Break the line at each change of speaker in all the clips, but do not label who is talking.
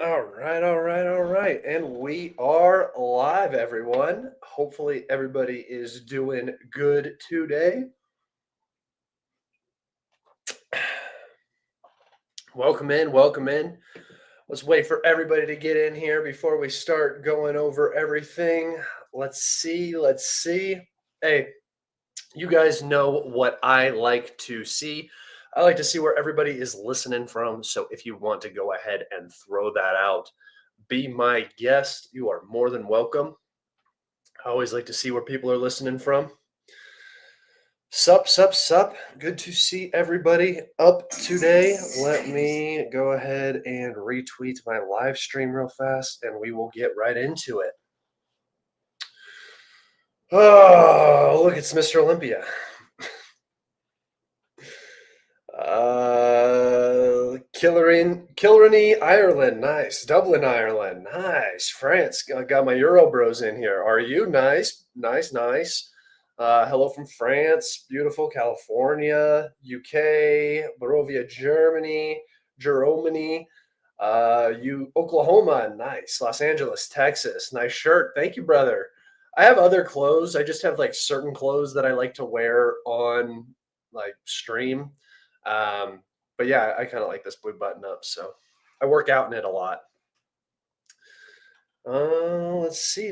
All right. And we are live, everyone. Hopefully, everybody is doing good today. Welcome in, welcome in. Let's wait for everybody to get in here before we start going over everything. Let's see. Hey, you guys know what I like to see. I like to see where everybody is listening from. So if you want to go ahead and throw that out, be my guest. You are more than welcome. I always like to see where people are listening from. Sup. Good to see everybody up today. Let me go ahead and retweet my live stream real fast and we will get right into it. Oh, look, it's Mr. Olympia. Killarney, Ireland. Nice. Dublin, Ireland. Nice. France. Got my Euro bros in here. Are you? Nice. Hello from France. Beautiful. California, UK, Barovia, Germany. Oklahoma. Nice. Los Angeles, Texas. Nice shirt. Thank you, brother. I have other clothes. I just have like certain clothes that I like to wear on like stream. But yeah, I kind of like this blue button up, so I work out in it a lot. Let's see.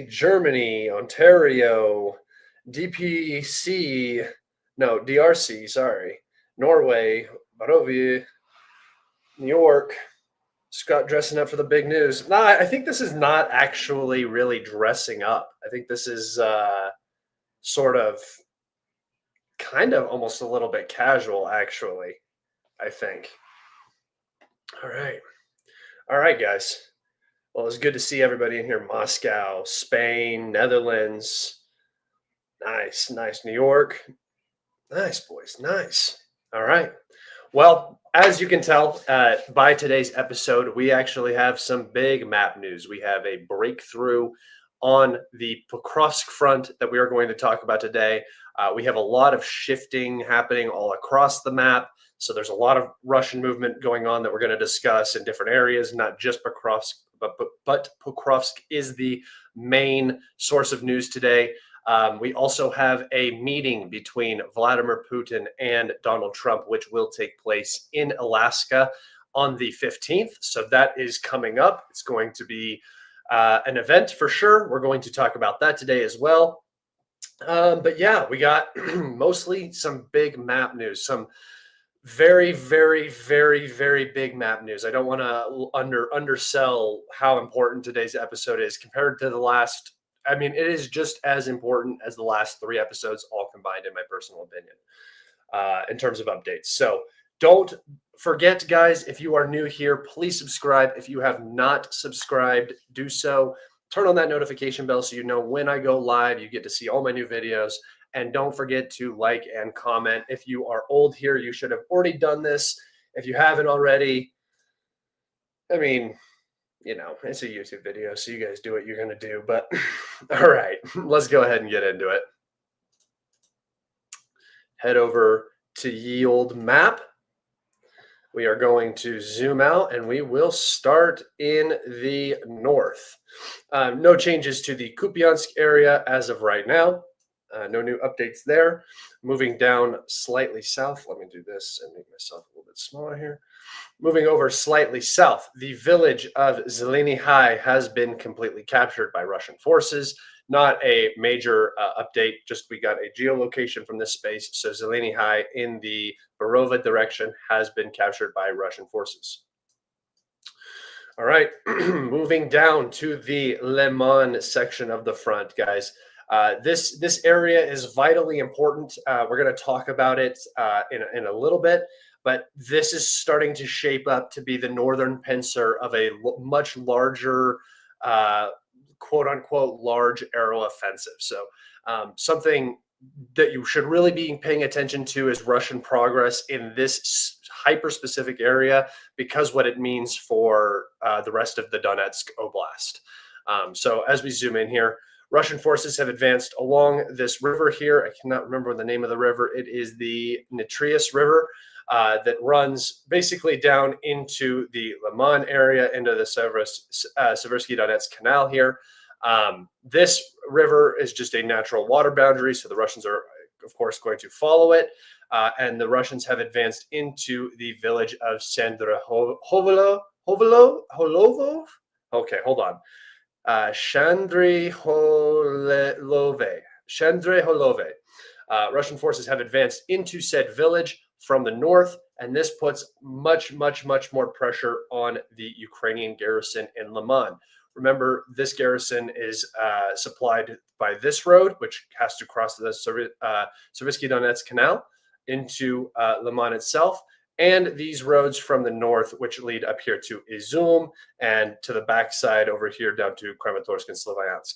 Germany, Ontario, DRC, sorry. Norway, Barovia, New York. Scott dressing up for the big news. No, I think this is not actually really dressing up. I think this is sort of kind of almost a little bit casual, actually. I think. All right, guys. Well, it's good to see everybody in here. Moscow, Spain, Netherlands. Nice. New York. Nice, boys. Nice. All right. Well, as you can tell by today's episode, we actually have some big map news. We have a breakthrough on the Pokrovsk front that we are going to talk about today. We have a lot of shifting happening all across the map. So there's a lot of Russian movement going on that we're going to discuss in different areas, not just Pokrovsk, but Pokrovsk is the main source of news today. We also have a meeting between Vladimir Putin and Donald Trump, which will take place in Alaska on the 15th. So that is coming up. It's going to be an event for sure. We're going to talk about that today as well. But yeah, we got mostly some big map news, some very big map news. I don't want to undersell how important today's episode is compared to the last. I mean, it is just as important as the last 3 episodes all combined, in my personal opinion, in terms of updates. So don't forget, guys, if you are new here, please subscribe. If you have not subscribed, do so. Turn on that notification bell so you know when I go live. You get to see all my new videos. And don't forget to like and comment. If you are old here, you should have already done this. If you haven't already, I mean, you know, it's a YouTube video, so you guys do what you're going to do. But all right, let's go ahead and get into it. Head over to Ye Olde Map. We are going to zoom out and we will start in the north. No changes to the Kupiansk area as of right now. No new updates there. Moving down slightly south. Let me do this and make myself a little bit smaller here. Moving over slightly south, the village of Zeleny High has been completely captured by Russian forces. Not a major update, just we got a geolocation from this space. So Zeleny High in the Barova direction has been captured by Russian forces. All right, moving down to the Lyman section of the front, guys. This area is vitally important. We're going to talk about it in a little bit, but this is starting to shape up to be the northern pincer of a much larger, quote unquote, large aero offensive. So something that you should really be paying attention to is Russian progress in this hyper-specific area, because what it means for the rest of the Donetsk Oblast. So as we zoom in here, Russian forces have advanced along this river here. I cannot remember the name of the river. It is the Nitrius River. that runs basically down into the Lyman area, into the Seversky Donetsk Canal here. This river is just a natural water boundary, so the Russians are, of course, going to follow it. And the Russians have advanced into the village of Shandryhovo. Okay, hold on. Shandryholove. Russian forces have advanced into said village from the north, and this puts much more pressure on the Ukrainian garrison in Lyman. Remember, this garrison is supplied by this road, which has to cross the Seversky Donetsk Canal into Lyman itself, and these roads from the north, which lead up here to Izum and to the backside over here down to Kramatorsk and Sloviansk.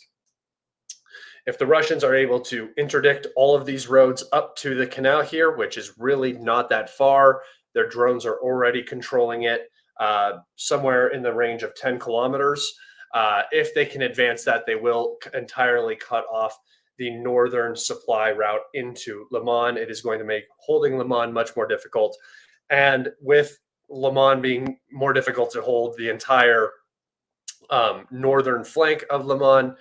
If the Russians are able to interdict all of these roads up to the canal here, which is really not that far, their drones are already controlling it somewhere in the range of 10 kilometers. If they can advance that, they will entirely cut off the northern supply route into Lyman. It is going to make holding Lyman much more difficult. And with Lyman being more difficult to hold, the entire northern flank of Lyman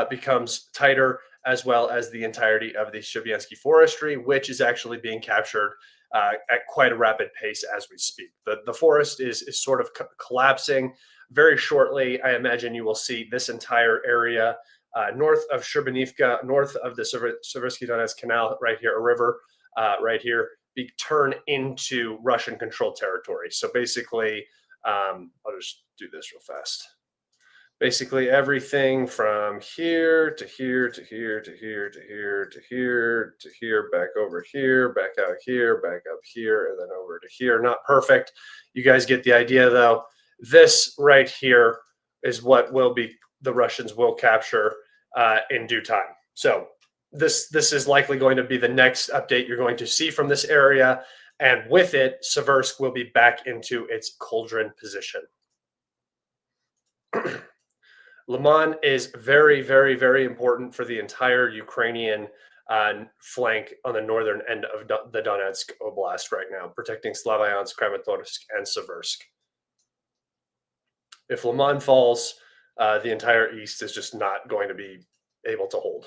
becomes tighter, as well as the entirety of the Shubyansky forestry, which is actually being captured at quite a rapid pace as we speak. The forest is sort of collapsing. Very shortly, I imagine you will see this entire area north of Sherbanivka, north of the Seversky Donetsk Canal, right here, a river right here, be turned into Russian-controlled territory. So basically, I'll just do this real fast. Basically, everything from here to here to here to here to here to here to here, back over here, back out here, back up here, and then over to here. Not perfect. You guys get the idea, though. This right here is what will be the Russians will capture in due time. So this is likely going to be the next update you're going to see from this area, and with it, Seversk will be back into its cauldron position. Lyman is very important for the entire Ukrainian flank on the northern end of the Donetsk Oblast right now, protecting Slavyansk, Kramatorsk, and Seversk. If Lyman falls, the entire east is just not going to be able to hold.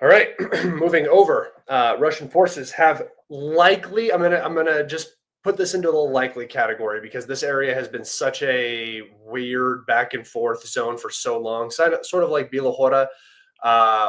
All right, moving over. Russian forces have likely, I'm gonna just put this into the likely category because this area has been such a weird back and forth zone for so long, sort of like Bilohora,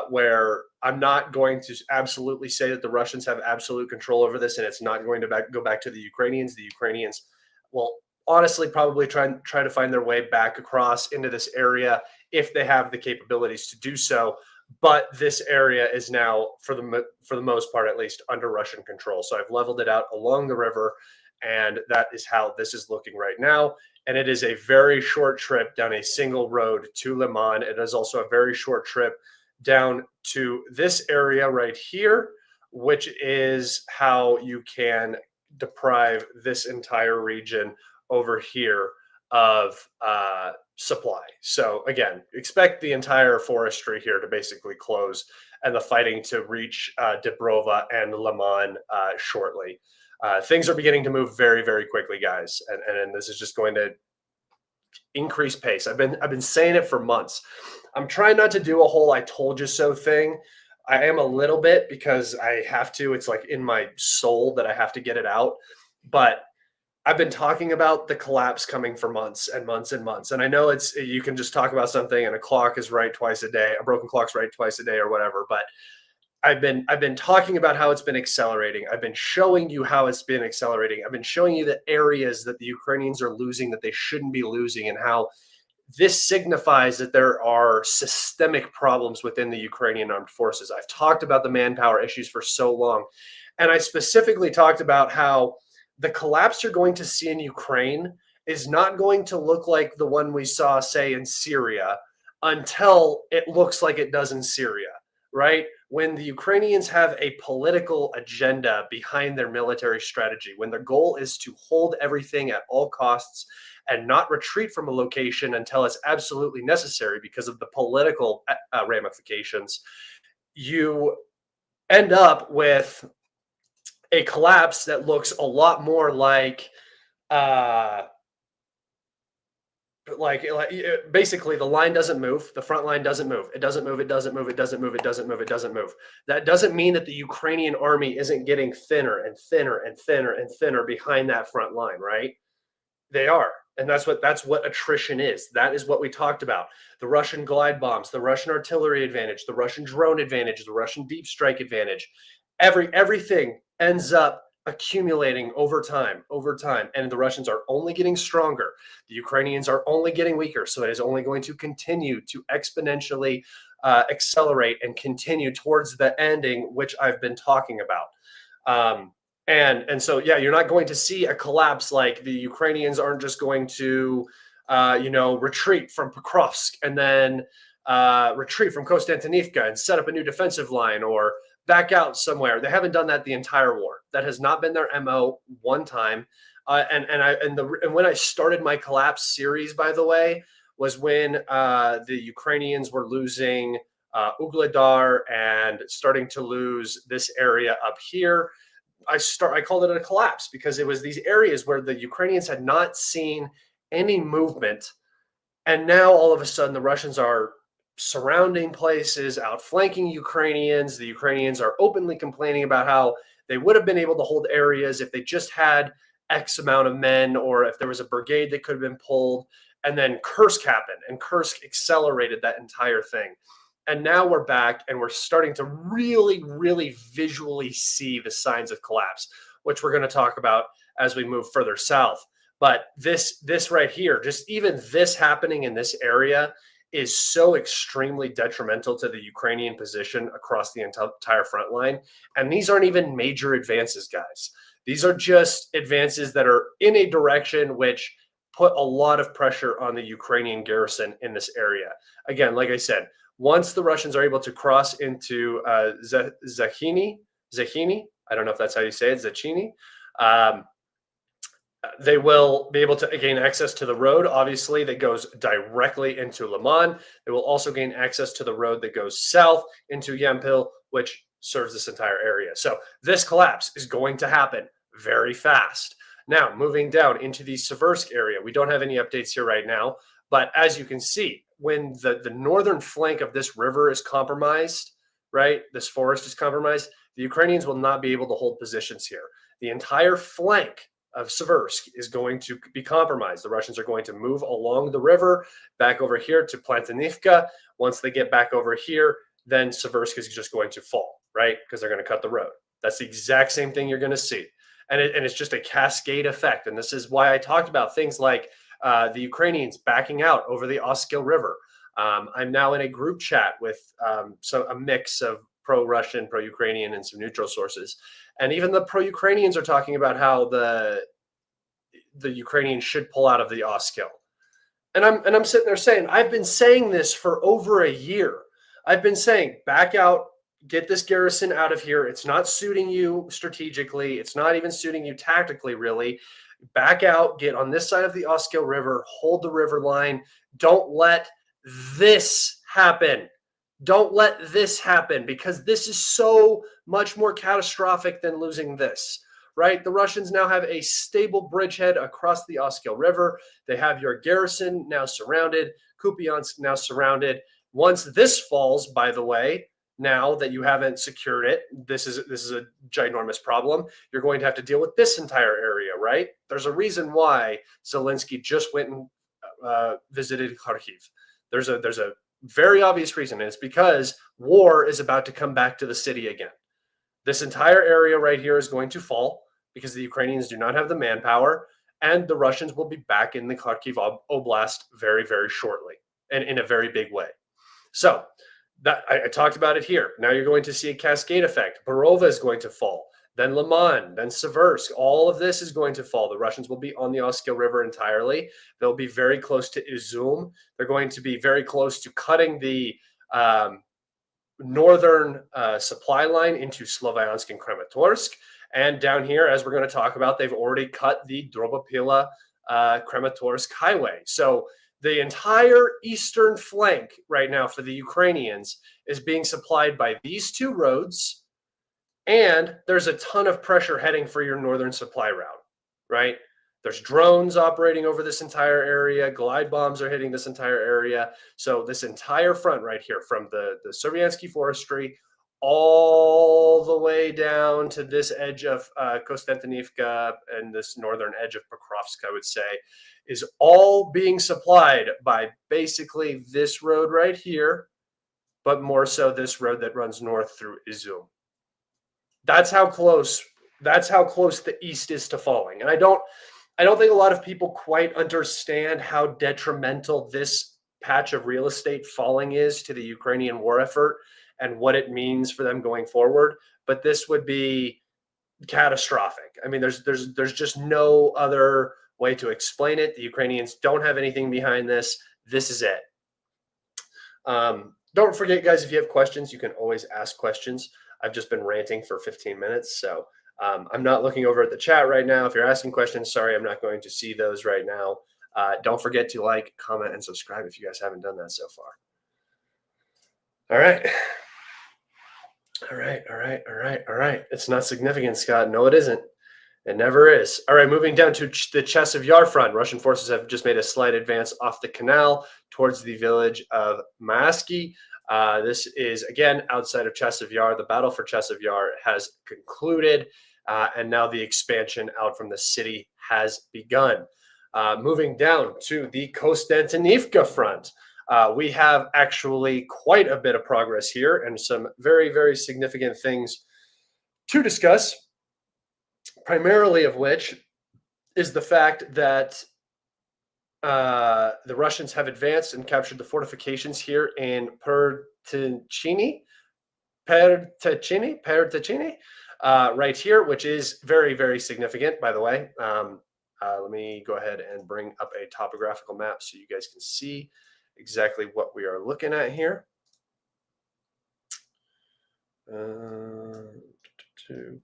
where I'm not going to absolutely say that the Russians have absolute control over this and it's not going to go back to the Ukrainians. The Ukrainians will honestly probably try to find their way back across into this area if they have the capabilities to do so. But this area is now, for the most part at least, under Russian control. So I've leveled it out along the river, and that is how this is looking right now. And it is a very short trip down a single road to Lyman. It is also a very short trip down to this area right here, which is how you can deprive this entire region over here of supply. So again, expect the entire forestry here to basically close and the fighting to reach Dibrova and Lyman shortly. Things are beginning to move very quickly, guys, and this is just going to increase pace. I've been saying it for months. I'm trying not to do a whole "I told you so" thing. I am a little bit because I have to. It's like in my soul that I have to get it out. But I've been talking about the collapse coming for months and months and months. And I know you can just talk about something and a clock is right twice a day, a broken clock's right twice a day or whatever. But I've been talking about how it's been accelerating. I've been showing you how it's been accelerating. I've been showing you the areas that the Ukrainians are losing that they shouldn't be losing, and how this signifies that there are systemic problems within the Ukrainian armed forces. I've talked about the manpower issues for so long. And I specifically talked about how the collapse you're going to see in Ukraine is not going to look like the one we saw, say, in Syria until it looks like it does in Syria, right? When the Ukrainians have a political agenda behind their military strategy, when their goal is to hold everything at all costs and not retreat from a location until it's absolutely necessary because of the political ramifications, you end up with a collapse that looks a lot more uh, basically the line doesn't move, the front line doesn't move, it doesn't move, it doesn't move, it doesn't move, it doesn't move, it doesn't move. That doesn't mean that the Ukrainian army isn't getting thinner and thinner and thinner and thinner behind that front line, right? They are. And that's what attrition is. That is what we talked about. The Russian glide bombs, the Russian artillery advantage, the Russian drone advantage, the Russian deep strike advantage. Everything ends up accumulating over time, and the Russians are only getting stronger. The Ukrainians are only getting weaker, so it is only going to continue to exponentially accelerate and continue towards the ending, which I've been talking about. And so, yeah, you're not going to see a collapse. Like, the Ukrainians aren't just going to, retreat from Pokrovsk and then retreat from Constantinople and set up a new defensive line or back out somewhere. They haven't done that the entire war. That has not been their MO one time. And when I started my collapse series, by the way, was when the Ukrainians were losing Ugledar and starting to lose this area up here. I called it a collapse because it was these areas where the Ukrainians had not seen any movement, and now all of a sudden the Russians are surrounding places, outflanking Ukrainians. The Ukrainians are openly complaining about how they would have been able to hold areas if they just had X amount of men, or if there was a brigade that could have been pulled. And then Kursk happened, and Kursk accelerated that entire thing. And now we're back, and we're starting to really, really visually see the signs of collapse, which we're going to talk about as we move further south. But this right here, just even this happening in this area, is so extremely detrimental to the Ukrainian position across the entire front line. And these aren't even major advances, guys. These are just advances that are in a direction which put a lot of pressure on the Ukrainian garrison in this area. Again, like I said, once the Russians are able to cross into Zakhini, I don't know if that's how you say it, Zachini, they will be able to gain access to the road, obviously, that goes directly into Lyman. They will also gain access to the road that goes south into Yampil, which serves this entire area. So this collapse is going to happen very fast. Now, moving down into the Seversk area, we don't have any updates here right now, but as you can see, when the northern flank of this river is compromised, right, this forest is compromised, the Ukrainians will not be able to hold positions here. The entire flank of Seversk is going to be compromised. The Russians are going to move along the river back over here to Plantanivka. Once they get back over here, then Seversk is just going to fall, right? Because they're going to cut the road. That's the exact same thing you're going to see. And it's just a cascade effect. And this is why I talked about things like the Ukrainians backing out over the Oskil River. I'm now in a group chat with a mix of pro-Russian, pro-Ukrainian, and some neutral sources. And even the pro-Ukrainians are talking about how the Ukrainians should pull out of the Oskil. And I'm sitting there saying, I've been saying this for over a year. I've been saying, back out, get this garrison out of here. It's not suiting you strategically. It's not even suiting you tactically, really. Back out, get on this side of the Oskil River, hold the river line. Don't let this happen. Don't let this happen, because this is so much more catastrophic than losing this, right? The Russians now have a stable bridgehead across the Oskil River. They have your garrison now surrounded, Kupiansk now surrounded. Once this falls, by the way, now that you haven't secured it, this is a ginormous problem. You're going to have to deal with this entire area, right? There's a reason why Zelensky just went and visited Kharkiv. There's a very obvious reason, and it's because war is about to come back to the city again. This entire area right here is going to fall because the Ukrainians do not have the manpower, and the Russians will be back in the Kharkiv Oblast very, very shortly, and in a very big way. So that I talked about it here. Now you're going to see a cascade effect. Borova is going to fall, then Lyman, then Seversk. All of this is going to fall. The Russians will be on the Oskil River entirely. They'll be very close to Izum. They're going to be very close to cutting the northern supply line into Sloviansk and Kramatorsk. And down here, as we're going to talk about, they've already cut the Drobopila Kramatorsk highway. So the entire eastern flank right now for the Ukrainians is being supplied by these two roads And there's a ton of pressure heading for your northern supply route, right? There's drones operating over this entire area. Glide bombs are hitting this entire area. So this entire front right here, from the Serviansky Forestry all the way down to this edge of Konstantinivka and this northern edge of Pokrovsk, I would say, is all being supplied by basically this road right here, but more so this road that runs north through Izum. That's how close the east is to falling. And I don't think a lot of people quite understand how detrimental this patch of real estate falling is to the Ukrainian war effort and what it means for them going forward. But this would be catastrophic. I mean, there's just no other way to explain it. The Ukrainians don't have anything behind this. This is it. Don't forget, guys, if you have questions, you can always ask questions. I've just been ranting for 15 minutes, so I'm not looking over at the chat right now. If you're asking questions, sorry, I'm not going to see those right now. Don't forget to like, comment, and subscribe if you guys haven't done that so far. All right. It's not significant, Scott. No, it isn't. It never is. All right, moving down to the Chasiv Yar front. Russian forces have just made a slight advance off the canal towards the village of Maasky. This is, again, outside of Chasiv Yar. The battle for Chasiv Yar has concluded, and now the expansion out from the city has begun. Moving down to the Konstantinivka front. We have actually quite a bit of progress here and some very, very significant things to discuss, primarily of which is the fact that the Russians have advanced and captured the fortifications here in Pertachini, right here, which is very, very significant, by the way. Let me go ahead and bring up a topographical map so you guys can see exactly what we are looking at here. Okay.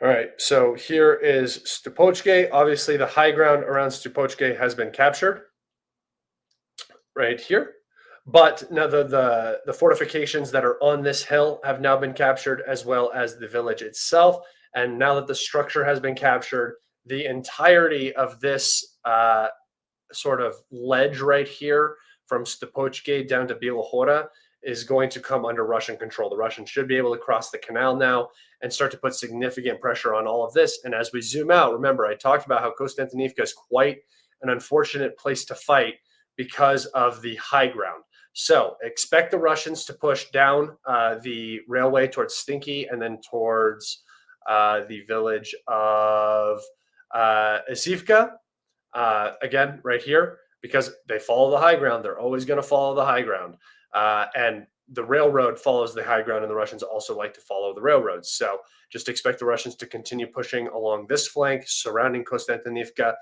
All right, so here is Stupochke. Obviously, the high ground around Stupochke has been captured right here. But now the fortifications that are on this hill have now been captured, as well as the village itself. And now that the structure has been captured, the entirety of this sort of ledge right here from Stupochke down to Bilohora is going to come under Russian control. The Russians should be able to cross the canal now and start to put significant pressure on all of this. And as we zoom out, remember, I talked about how Konstantinivka is quite an unfortunate place to fight because of the high ground. So expect the Russians to push down the railway towards Stinky and then towards the village of Isivka, again, right here, because they follow the high ground. They're always going to follow the high ground. And the railroad follows the high ground, and the Russians also like to follow the railroads. So just expect the Russians to continue pushing along this flank surrounding Konstantinivka.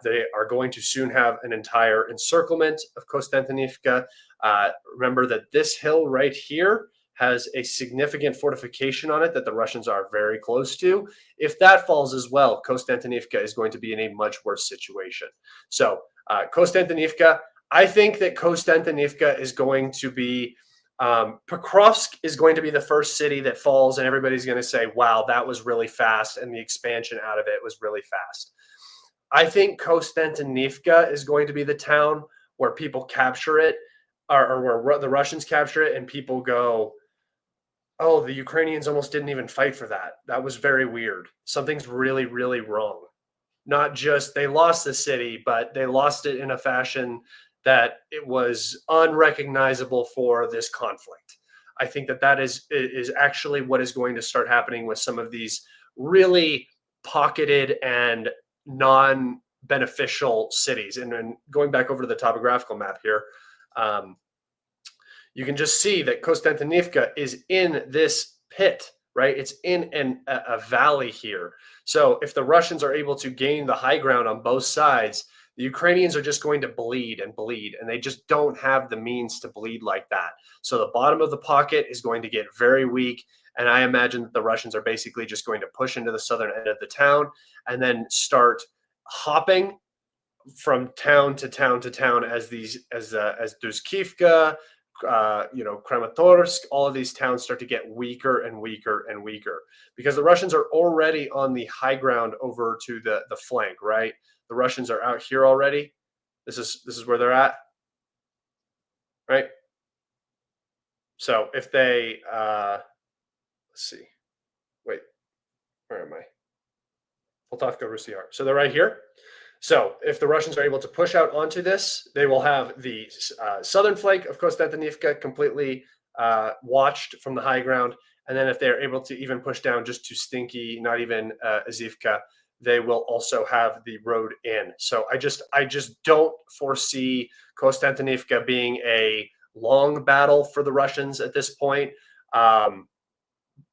They are going to soon have an entire encirclement of Konstantinivka. Remember that this hill right here has a significant fortification on it that the Russians are very close to. If that falls as well, Konstantinivka is going to be in a much worse situation. So Konstantinivka, I think that Konstantinivka is going to be, Pokrovsk is going to be the first city that falls, and everybody's going to say, wow, that was really fast, and the expansion out of it was really fast. I think Konstantinivka is going to be the town where people capture it, or where the Russians capture it, and people go, oh, the Ukrainians almost didn't even fight for that. That was very weird. Something's really, really wrong. Not just they lost the city, but they lost it in a fashion that it was unrecognizable for this conflict. I think that is actually what is going to start happening with some of these really pocketed and non-beneficial cities. And then going back over to the topographical map here, you can just see that Konstantinivka is in this pit, right? It's in a valley here. So if the Russians are able to gain the high ground on both sides, The Ukrainians are just going to bleed and bleed, and they just don't have the means to bleed like that. So the bottom of the pocket is going to get very weak. And I imagine that the Russians are basically just going to push into the southern end of the town and then start hopping from town to town to town as Duzkivka, Kramatorsk, all of these towns start to get weaker and weaker and weaker because the Russians are already on the high ground over to the flank, right? The Russians are out here already. This is where they're at, right? So if they let's see, wait, where am I? Poltavka, Rusyar. So they're right here. So if the Russians are able to push out onto this, they will have the southern flank of Konstantinivka completely watched from the high ground. And then if they're able to even push down just to Stinky, not even Azivka, they will also have the road in. So I just don't foresee Konstantinivka being a long battle for the Russians at this point.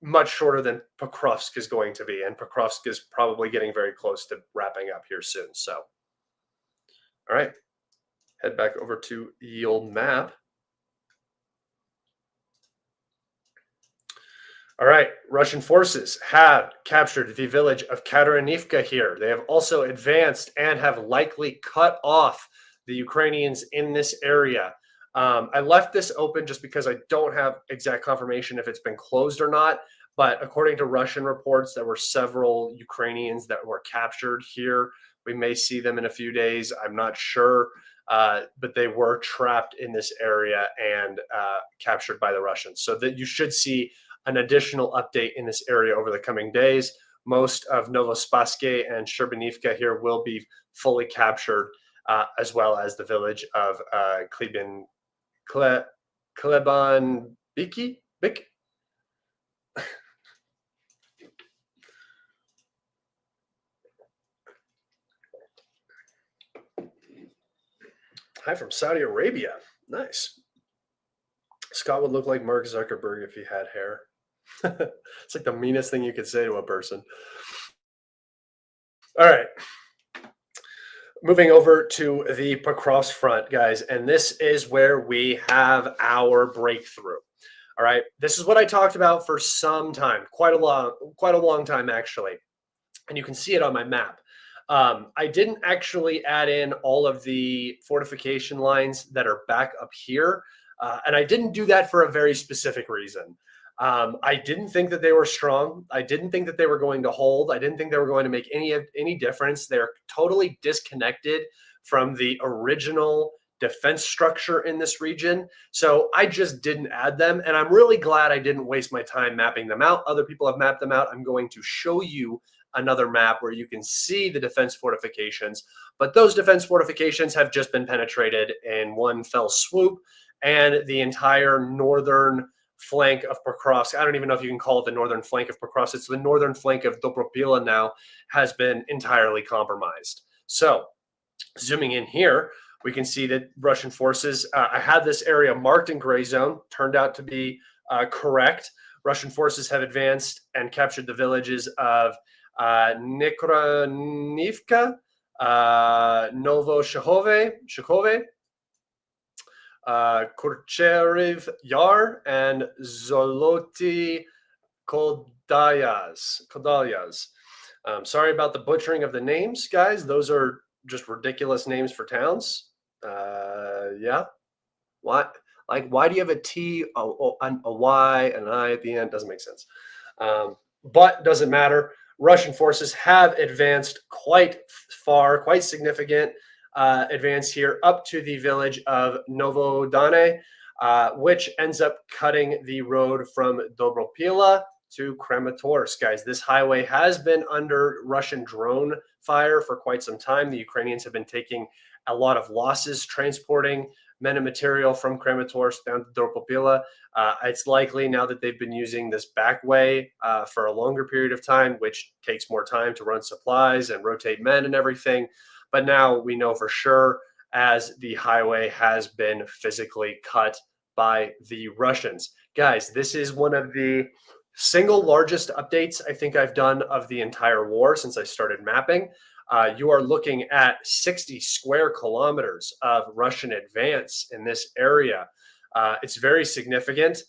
Much shorter than Pokrovsk is going to be, and Pokrovsk is probably getting very close to wrapping up here soon. So, all right, head back over to the old map. All right, Russian forces have captured the village of Katarinivka here. They have also advanced and have likely cut off the Ukrainians in this area. I left this open just because I don't have exact confirmation if it's been closed or not. But according to Russian reports, there were several Ukrainians that were captured here. We may see them in a few days. I'm not sure. But they were trapped in this area and captured by the Russians. So that you should see an additional update in this area over the coming days. Most of Novospassky and Sherbanivka here will be fully captured, as well as the village of Klebanbiki. Hi from Saudi Arabia. Nice. Scott would look like Mark Zuckerberg if he had hair. It's like the meanest thing you could say to a person. All right. Moving over to the Pokrovsk front, guys, and this is where we have our breakthrough. All right. This is what I talked about for some time, quite a long time, actually. And you can see it on my map. I didn't actually add in all of the fortification lines that are back up here. And I didn't do that for a very specific reason. I didn't think that they were strong. I didn't think that they were going to hold. I didn't think they were going to make any difference. They're totally disconnected from the original defense structure in this region. So I just didn't add them. And I'm really glad I didn't waste my time mapping them out. Other people have mapped them out. I'm going to show you another map where you can see the defense fortifications. But those defense fortifications have just been penetrated in one fell swoop. And the entire northern flank of Pokrovsk, I don't even know if you can call it the northern flank of Pokrovsk, it's the northern flank of Dobropila now, has been entirely compromised. So zooming in here, we can see that Russian forces, I had this area marked in gray zone, turned out to be correct. Russian forces have advanced and captured the villages of Nikranivka, Novoshehove, Kurcherev Yar, and Zoloty Kodalyas. Sorry about the butchering of the names, guys. Those are just ridiculous names for towns. Yeah. What? Like, why do you have a T, a Y, and an I at the end? Doesn't make sense. But doesn't matter. Russian forces have advanced quite far, quite significant advance here up to the village of Novodane, which ends up cutting the road from Dobropila to Kramatorsk. Guys, this highway has been under Russian drone fire for quite some time. The Ukrainians have been taking a lot of losses transporting men and material from Kramatorsk down to Dobropila. It's likely now that they've been using this back way for a longer period of time, which takes more time to run supplies and rotate men and everything. But now we know for sure, as the highway has been physically cut by the Russians. Guys, this is one of the single largest updates I think I've done of the entire war since I started mapping. you are looking at 60 square kilometers of Russian advance in this area. It's very significant.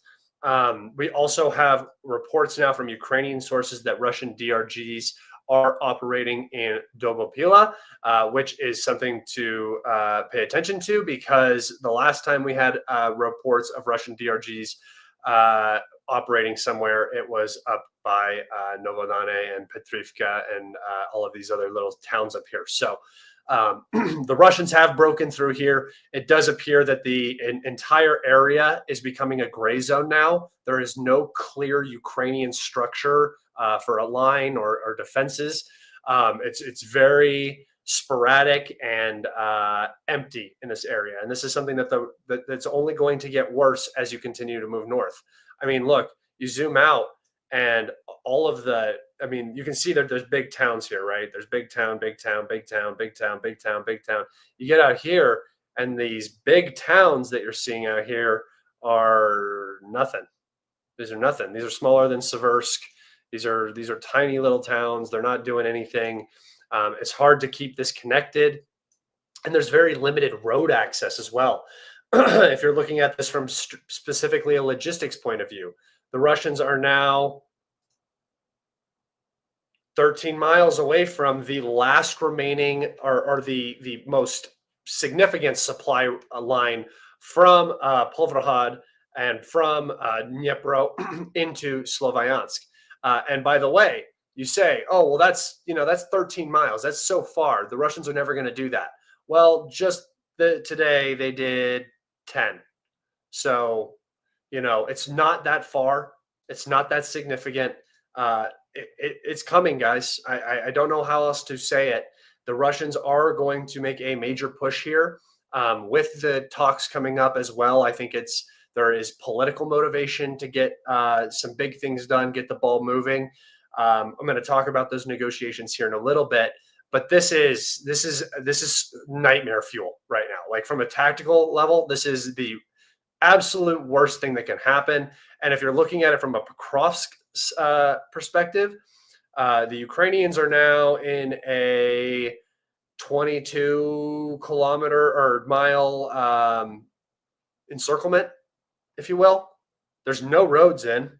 We also have reports now from Ukrainian sources that Russian DRGs are operating in Dobopila, which is something to pay attention to, because the last time we had reports of Russian DRGs operating somewhere, it was up by Novodane and Petrivka and all of these other little towns up here. So the Russians have broken through here. It does appear that the entire area is becoming a gray zone now. There is no clear Ukrainian structure for a line or defenses. It's very sporadic and empty in this area, and this is something that's only going to get worse as you continue to move north. I mean, look, you zoom out, and all of you can see that there's big towns here, right? There's big town, big town, big town, big town, big town, big town. You get out here, and these big towns that you're seeing out here are nothing. These are nothing. These are smaller than Seversk. These are tiny little towns. They're not doing anything. It's hard to keep this connected, and there's very limited road access as well. If you're looking at this from specifically a logistics point of view, the Russians are now 13 miles away from the last remaining or the most significant supply line from Pavlohrad and from Dnipro into Sloviansk. And by the way, you say, oh, well, that's 13 miles. That's so far. The Russians are never going to do that. Well, just today they did 10. So, it's not that far. It's not that significant. It's coming, guys. I don't know how else to say it. The Russians are going to make a major push here with the talks coming up as well. I think there is political motivation to get some big things done, get the ball moving. I'm going to talk about those negotiations here in a little bit, but this is nightmare fuel right now. Like, from a tactical level, this is the absolute worst thing that can happen. And if you're looking at it from a Pokrovsk perspective, the Ukrainians are now in a 22 kilometer or mile encirclement, if you will. There's no roads in,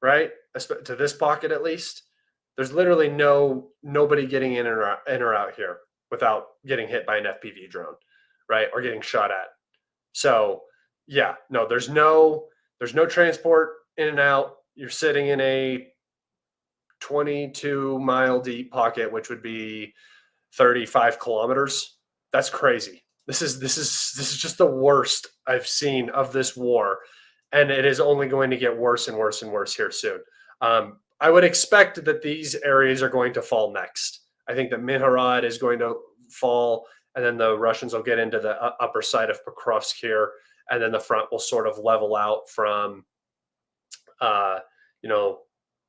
right? To this pocket, at least. There's literally nobody getting in or out here without getting hit by an FPV drone, right? Or getting shot at. So yeah, no, there's no transport in and out. You're sitting in a 22 mile deep pocket, which would be 35 kilometers. That's crazy. This is just the worst I've seen of this war, and it is only going to get worse and worse and worse here soon. I would expect that these areas are going to fall next. I think that Miharad is going to fall, and then the Russians will get into the upper side of Pokrovsk here, and then the front will sort of level out from,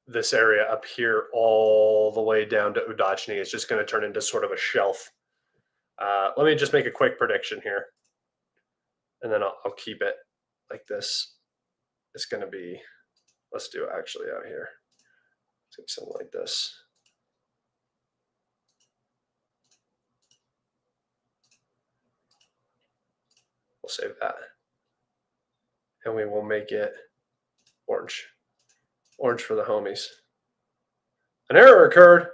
this area up here all the way down to Udachny. It's just going to turn into sort of a shelf. Let me just make a quick prediction here, and then I'll keep it like this. It's going to be, let's do it actually out here. It's going to be something like this. We'll save that. And we will make it orange. Orange for the homies. An error occurred.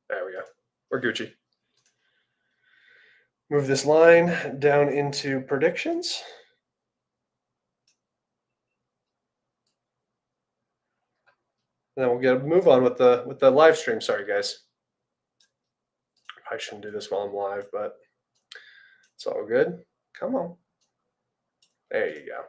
There we go. We're Gucci. Move this line down into predictions. And then we'll get a move on with the live stream. Sorry, guys. I shouldn't do this while I'm live, but it's all good. Come on. There you go.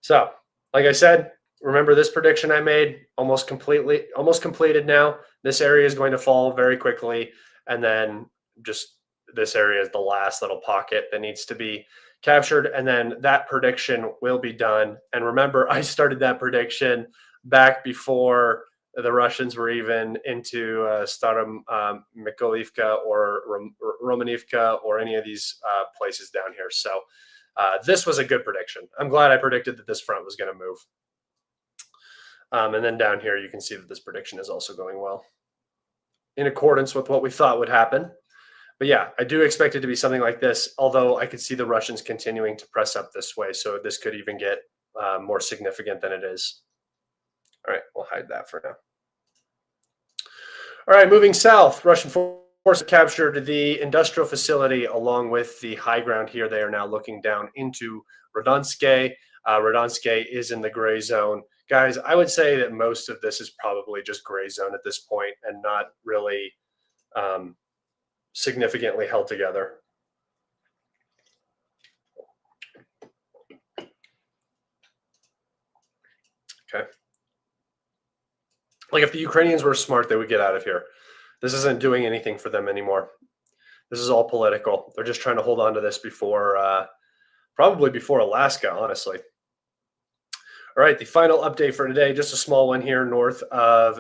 So, like I said, remember this prediction I made, almost completed now. This area is going to fall very quickly, and then just this area is the last little pocket that needs to be captured, and then that prediction will be done. And remember, I started that prediction back before the Russians were even into Mykolivka or Romanivka or any of these places down here. So this was a good prediction. I'm glad I predicted that this front was going to move. And then down here, you can see that this prediction is also going well, in accordance with what we thought would happen. But yeah, I do expect it to be something like this, although I could see the Russians continuing to press up this way. So this could even get more significant than it is. All right, we'll hide that for now. All right, moving south, Russian forces captured the industrial facility along with the high ground here. They are now looking down into Donetsk. Donetsk is in the gray zone. Guys, I would say that most of this is probably just gray zone at this point and not really significantly held together. Okay. Like if the Ukrainians were smart, they would get out of here. This isn't doing anything for them anymore. This is all political. They're just trying to hold on to this before, probably before Alaska, honestly. All right, the final update for today, just a small one here north of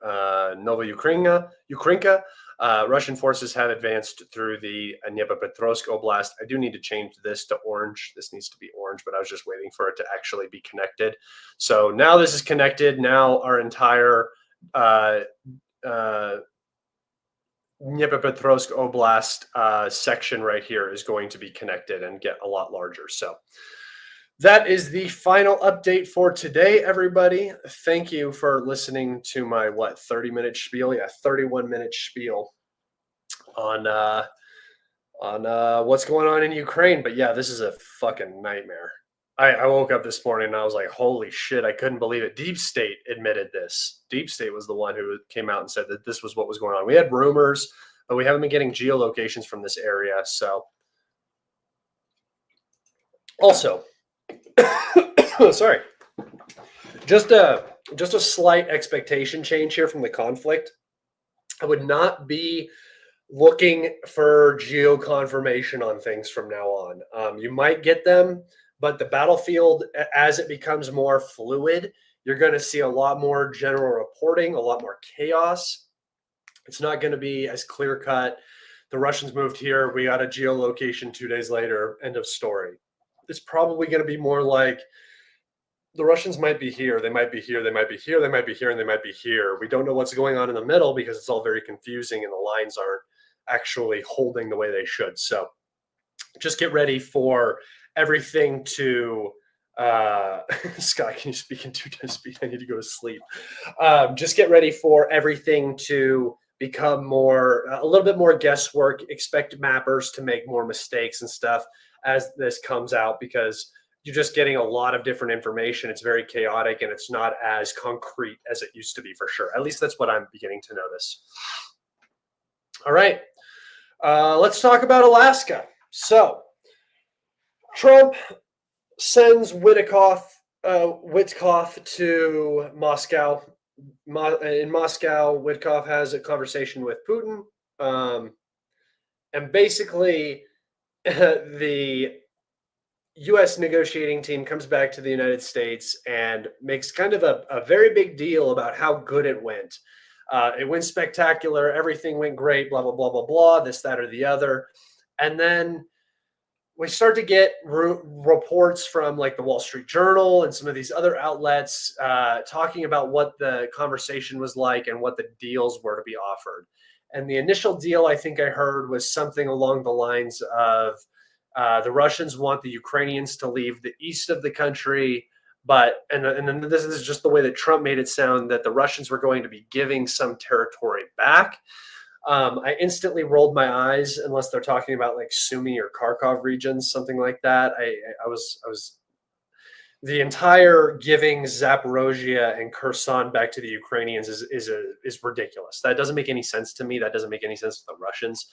Nova Ukrinka. Russian forces have advanced through the Dnipropetrovsk Oblast. I do need to change this to orange. This needs to be orange, but I was just waiting for it to actually be connected. So now this is connected. Now our entire Dnipropetrovsk Oblast section right here is going to be connected and get a lot larger. So that is the final update for today, everybody. Thank you for listening to my, 30-minute spiel? Yeah, 31-minute spiel on what's going on in Ukraine. But yeah, this is a fucking nightmare. I woke up this morning and I was like, holy shit, I couldn't believe it. Deep State admitted this. Deep State was the one who came out and said that this was what was going on. We had rumors, but we haven't been getting geolocations from this area. So also, sorry, just a slight expectation change here from the conflict. I would not be looking for geo confirmation on things from now on. You might get them, but the battlefield, as it becomes more fluid, you're going to see a lot more general reporting, a lot more chaos. It's not going to be as clear cut. The Russians moved here. We got a geolocation 2 days later. End of story. It's probably going to be more like the Russians might be here, they might be here, they might be here, they might be here, and they might be here. We don't know what's going on in the middle because it's all very confusing and the lines aren't actually holding the way they should. So just get ready for everything to Scott, can you speak in 2 times speed? I need to go to sleep. Just get ready for everything to become a little bit more guesswork. Expect mappers to make more mistakes and stuff as this comes out, because you're just getting a lot of different information. It's very chaotic and it's not as concrete as it used to be, for sure. At least that's what I'm beginning to notice. All right, let's talk about Alaska. So Trump sends Witkoff to Moscow. In Moscow, Witkoff has a conversation with Putin, and basically the U.S. negotiating team comes back to the United States and makes kind of a very big deal about how good it went. It went spectacular. Everything went great, blah, blah, blah, blah, blah, this, that, or the other. And then we start to get reports from like the Wall Street Journal and some of these other outlets talking about what the conversation was like and what the deals were to be offered. And the initial deal I think I heard was something along the lines of the Russians want the Ukrainians to leave the east of the country, and then this is just the way that Trump made it sound, that the Russians were going to be giving some territory back. I instantly rolled my eyes, unless they're talking about like Sumy or Kharkov regions, something like that. I was the entire giving Zaporozhye and Kherson back to the Ukrainians is ridiculous. That doesn't make any sense to me. That doesn't make any sense to the Russians.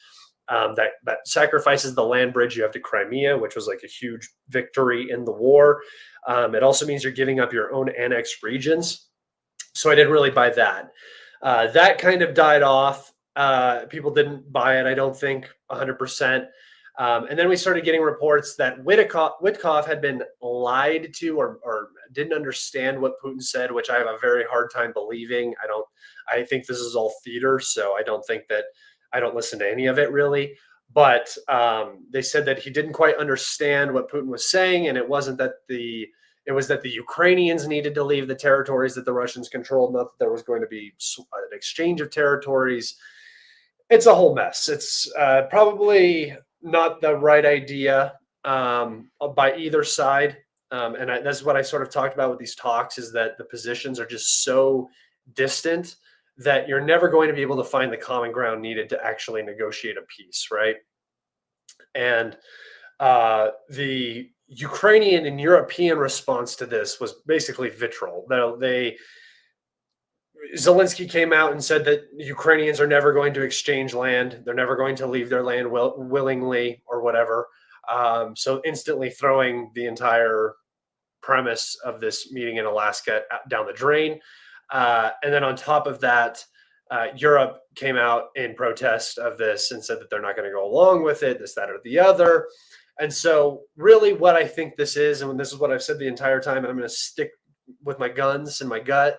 That sacrifices the land bridge you have to Crimea, which was like a huge victory in the war. It also means you're giving up your own annexed regions. So I didn't really buy that. That kind of died off. People didn't buy it, I don't think, 100%. And then we started getting reports that Witkoff had been lied to or didn't understand what Putin said, which I have a very hard time believing. I think this is all theater, so I don't listen to any of it really. But they said that he didn't quite understand what Putin was saying, and it wasn't It was that the Ukrainians needed to leave the territories that the Russians controlled, not that there was going to be an exchange of territories. It's a whole mess. It's probably not the right idea by either side. That's what I sort of talked about with these talks, is that the positions are just so distant that you're never going to be able to find the common ground needed to actually negotiate a peace, right? And the Ukrainian and European response to this was basically vitriol. Zelensky came out and said that Ukrainians are never going to exchange land. They're never going to leave their land willingly or whatever. So instantly throwing the entire premise of this meeting in Alaska down the drain. And then on top of that, Europe came out in protest of this and said that they're not going to go along with it, this, that, or the other. And so really what I think this is, and this is what I've said the entire time, and I'm going to stick with my guns and my gut,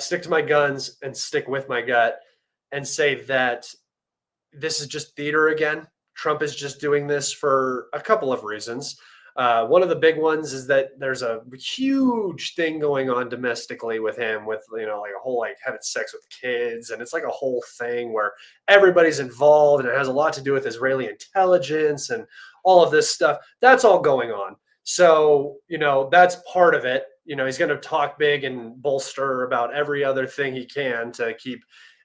stick to my guns and stick with my gut, and say that this is just theater again. Trump is just doing this for a couple of reasons. One of the big ones is that there's a huge thing going on domestically with him, with, like a whole, like, having sex with kids. And it's like a whole thing where everybody's involved, and it has a lot to do with Israeli intelligence and all of this stuff. That's all going on. So, that's part of it. He's going to talk big and bolster about every other thing he can to keep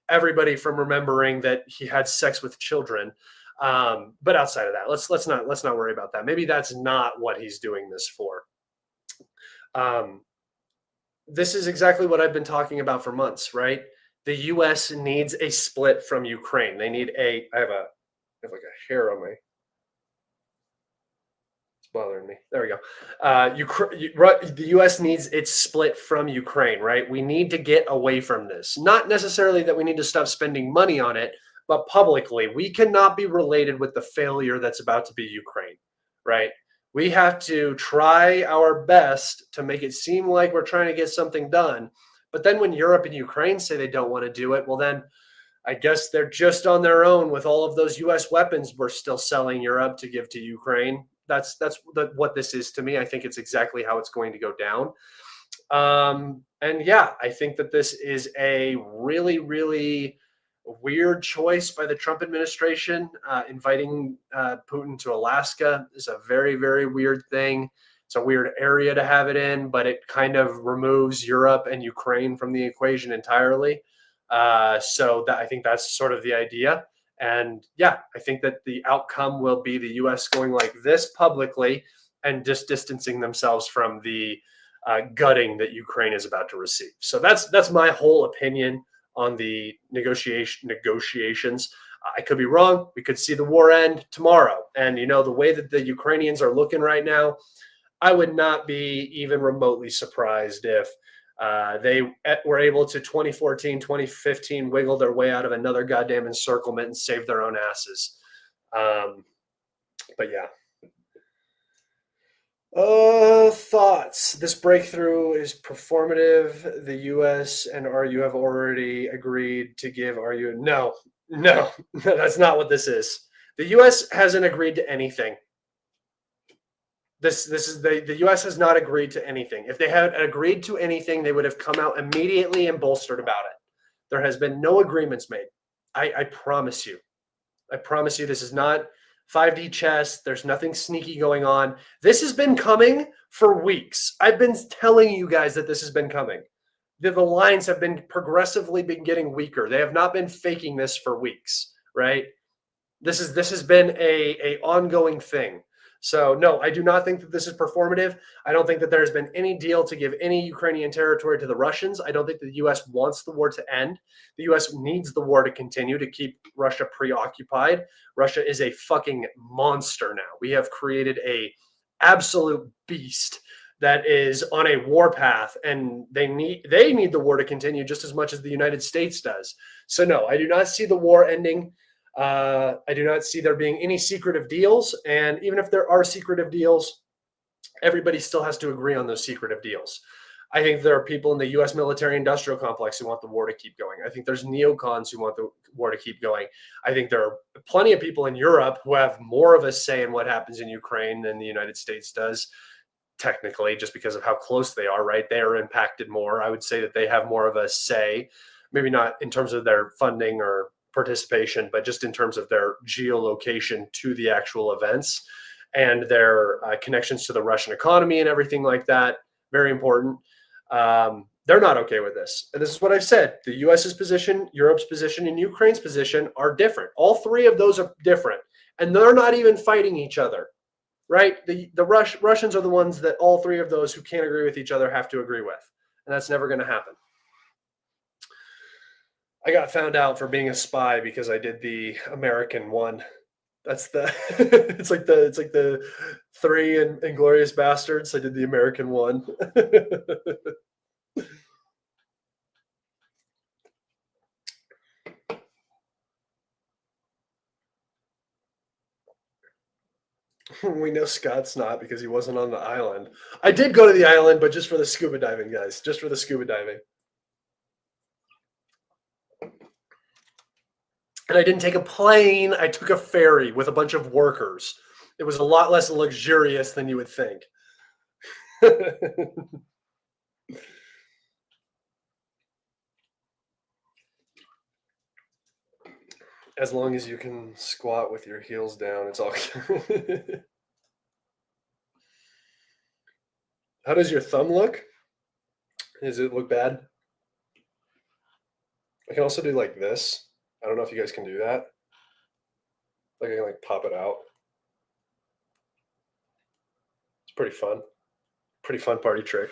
everybody from remembering that he had sex with children. But outside of that, let's not worry about that. Maybe that's not what he's doing this for. This is exactly what I've been talking about for months, right? The U.S. needs a split from Ukraine. They need I have like a hair on my, bothering me. There we go. The U.S. needs its split from Ukraine, right? We need to get away from this. Not necessarily that we need to stop spending money on it, but publicly, we cannot be related with the failure that's about to be Ukraine, right? We have to try our best to make it seem like we're trying to get something done. But then when Europe and Ukraine say they don't want to do it, well, then I guess they're just on their own with all of those U.S. weapons we're still selling Europe to give to Ukraine. That's what this is to me. I think it's exactly how it's going to go down. And yeah, I think that this is a really, really weird choice by the Trump administration. Inviting Putin to Alaska is a very, very weird thing. It's a weird area to have it in, but it kind of removes Europe and Ukraine from the equation entirely. So I think that's sort of the idea. And yeah, I think that the outcome will be the U.S. going like this publicly and just distancing themselves from the gutting that Ukraine is about to receive. So that's my whole opinion on the negotiations. I could be wrong. We could see the war end tomorrow. And the way that the Ukrainians are looking right now, I would not be even remotely surprised if they were able to 2014, 2015 wiggle their way out of another goddamn encirclement and save their own asses. But yeah. Thoughts. This breakthrough is performative. The U.S. and RU have already agreed to give RU. No, that's not what this is. The U.S. hasn't agreed to anything. This is the U.S. has not agreed to anything. If they had agreed to anything, they would have come out immediately and bolstered about it. There has been no agreements made. I promise you. I promise you, this is not 5D chess. There's nothing sneaky going on. This has been coming for weeks. I've been telling you guys that this has been coming. The lines have been progressively getting weaker. They have not been faking this for weeks, right? This has been a ongoing thing. So no, I do not think that this is performative. I don't think that there's been any deal to give any Ukrainian territory to the Russians. I don't think the U.S. wants the war to end. The U.S. needs the war to continue to keep Russia preoccupied. Russia is a fucking monster now. We have created a absolute beast that is on a war path, and they need the war to continue just as much as the United States does. So no, I do not see the war ending. I do not see there being any secretive deals. And even if there are secretive deals, everybody still has to agree on those secretive deals. I think there are people in the U.S. military industrial complex who want the war to keep going. I think there's neocons who want the war to keep going. I think there are plenty of people in Europe who have more of a say in what happens in Ukraine than the United States does. technically, just because of how close they are, right? They are impacted more. I would say that they have more of a say, maybe not in terms of their funding or participation, but just in terms of their geolocation to the actual events and their connections to the Russian economy and everything like that. Very important. They're not okay with this. And this is what I've said. The US's position, Europe's position, and Ukraine's position are different. All three of those are different. And they're not even fighting each other, right? The Russians are the ones that all three of those who can't agree with each other have to agree with. And that's never going to happen. I got found out for being a spy because I did the American one. That's the it's like the three and Inglorious Bastards. I did the American one. We know Scott's not because he wasn't on the island. I did go to the island, but just for the scuba diving, guys. Just for the scuba diving. And I didn't take a plane. I took a ferry with a bunch of workers. It was a lot less luxurious than you would think. As long as you can squat with your heels down, it's all good. How does your thumb look? Does it look bad? I can also do like this. I don't know if you guys can do that. Like I can like pop it out. It's pretty fun. Pretty fun party trick.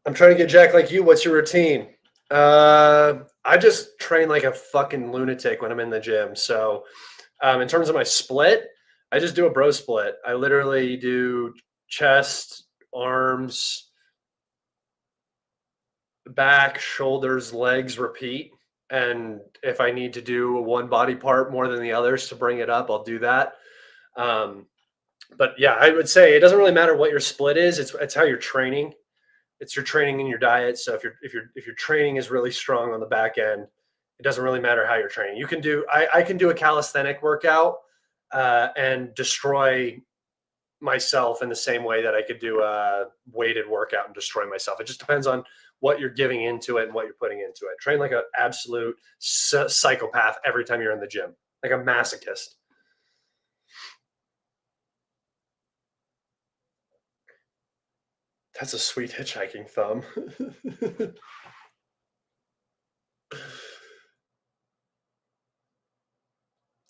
I'm trying to get Jack like you. What's your routine? I just train like a fucking lunatic when I'm in the gym. So in terms of my split, I just do a bro split. I literally do chest, arms, back, shoulders, legs, repeat. And if I need to do one body part more than the others to bring it up, I'll do that. But yeah, I would say it doesn't really matter what your split is. It's how you're training. It's your training and your diet. So if your training is really strong on the back end, it doesn't really matter how you're training. You can do I can do a calisthenic workout and destroy myself in the same way that I could do a weighted workout and destroy myself. It just depends on what you're giving into it and what you're putting into it. Train like an absolute psychopath every time you're in the gym, like a masochist. That's a sweet hitchhiking thumb.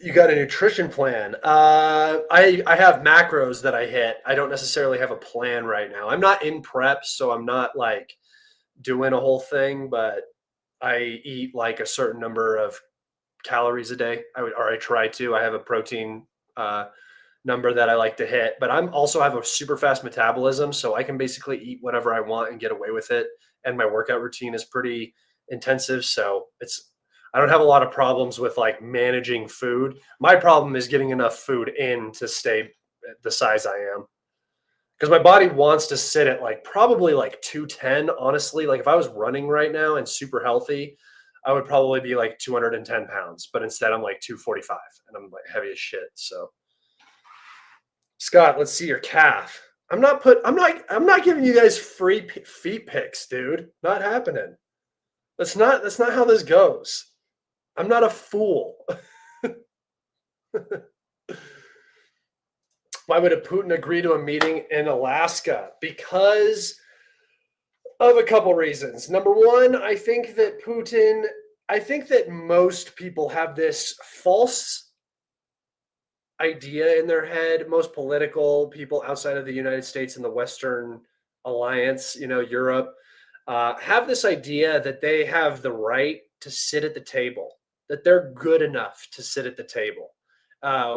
You got a nutrition plan. I have macros that I hit. I don't necessarily have a plan right now. I'm not in prep, so I'm not like doing a whole thing, but I eat like a certain number of calories a day. I try to. I have a protein number that I like to hit, but I'm also have a super fast metabolism, so I can basically eat whatever I want and get away with it. And my workout routine is pretty intensive, so I don't have a lot of problems with like managing food. My problem is getting enough food in to stay the size I am. Because my body wants to sit at like probably like 210, honestly. Like if I was running right now and super healthy, I would probably be like 210 pounds. But instead I'm like 245 and I'm like heavy as shit. So Scott, let's see your calf. I'm not giving you guys free feet pics, dude. Not happening. That's not how this goes. I'm not a fool. Why would a Putin agree to a meeting in Alaska? Because of a couple reasons. Number one, I think that most people have this false idea in their head. Most political people outside of the United States and the Western alliance, Europe, have this idea that they have the right to sit at the table, that they're good enough to sit at the table.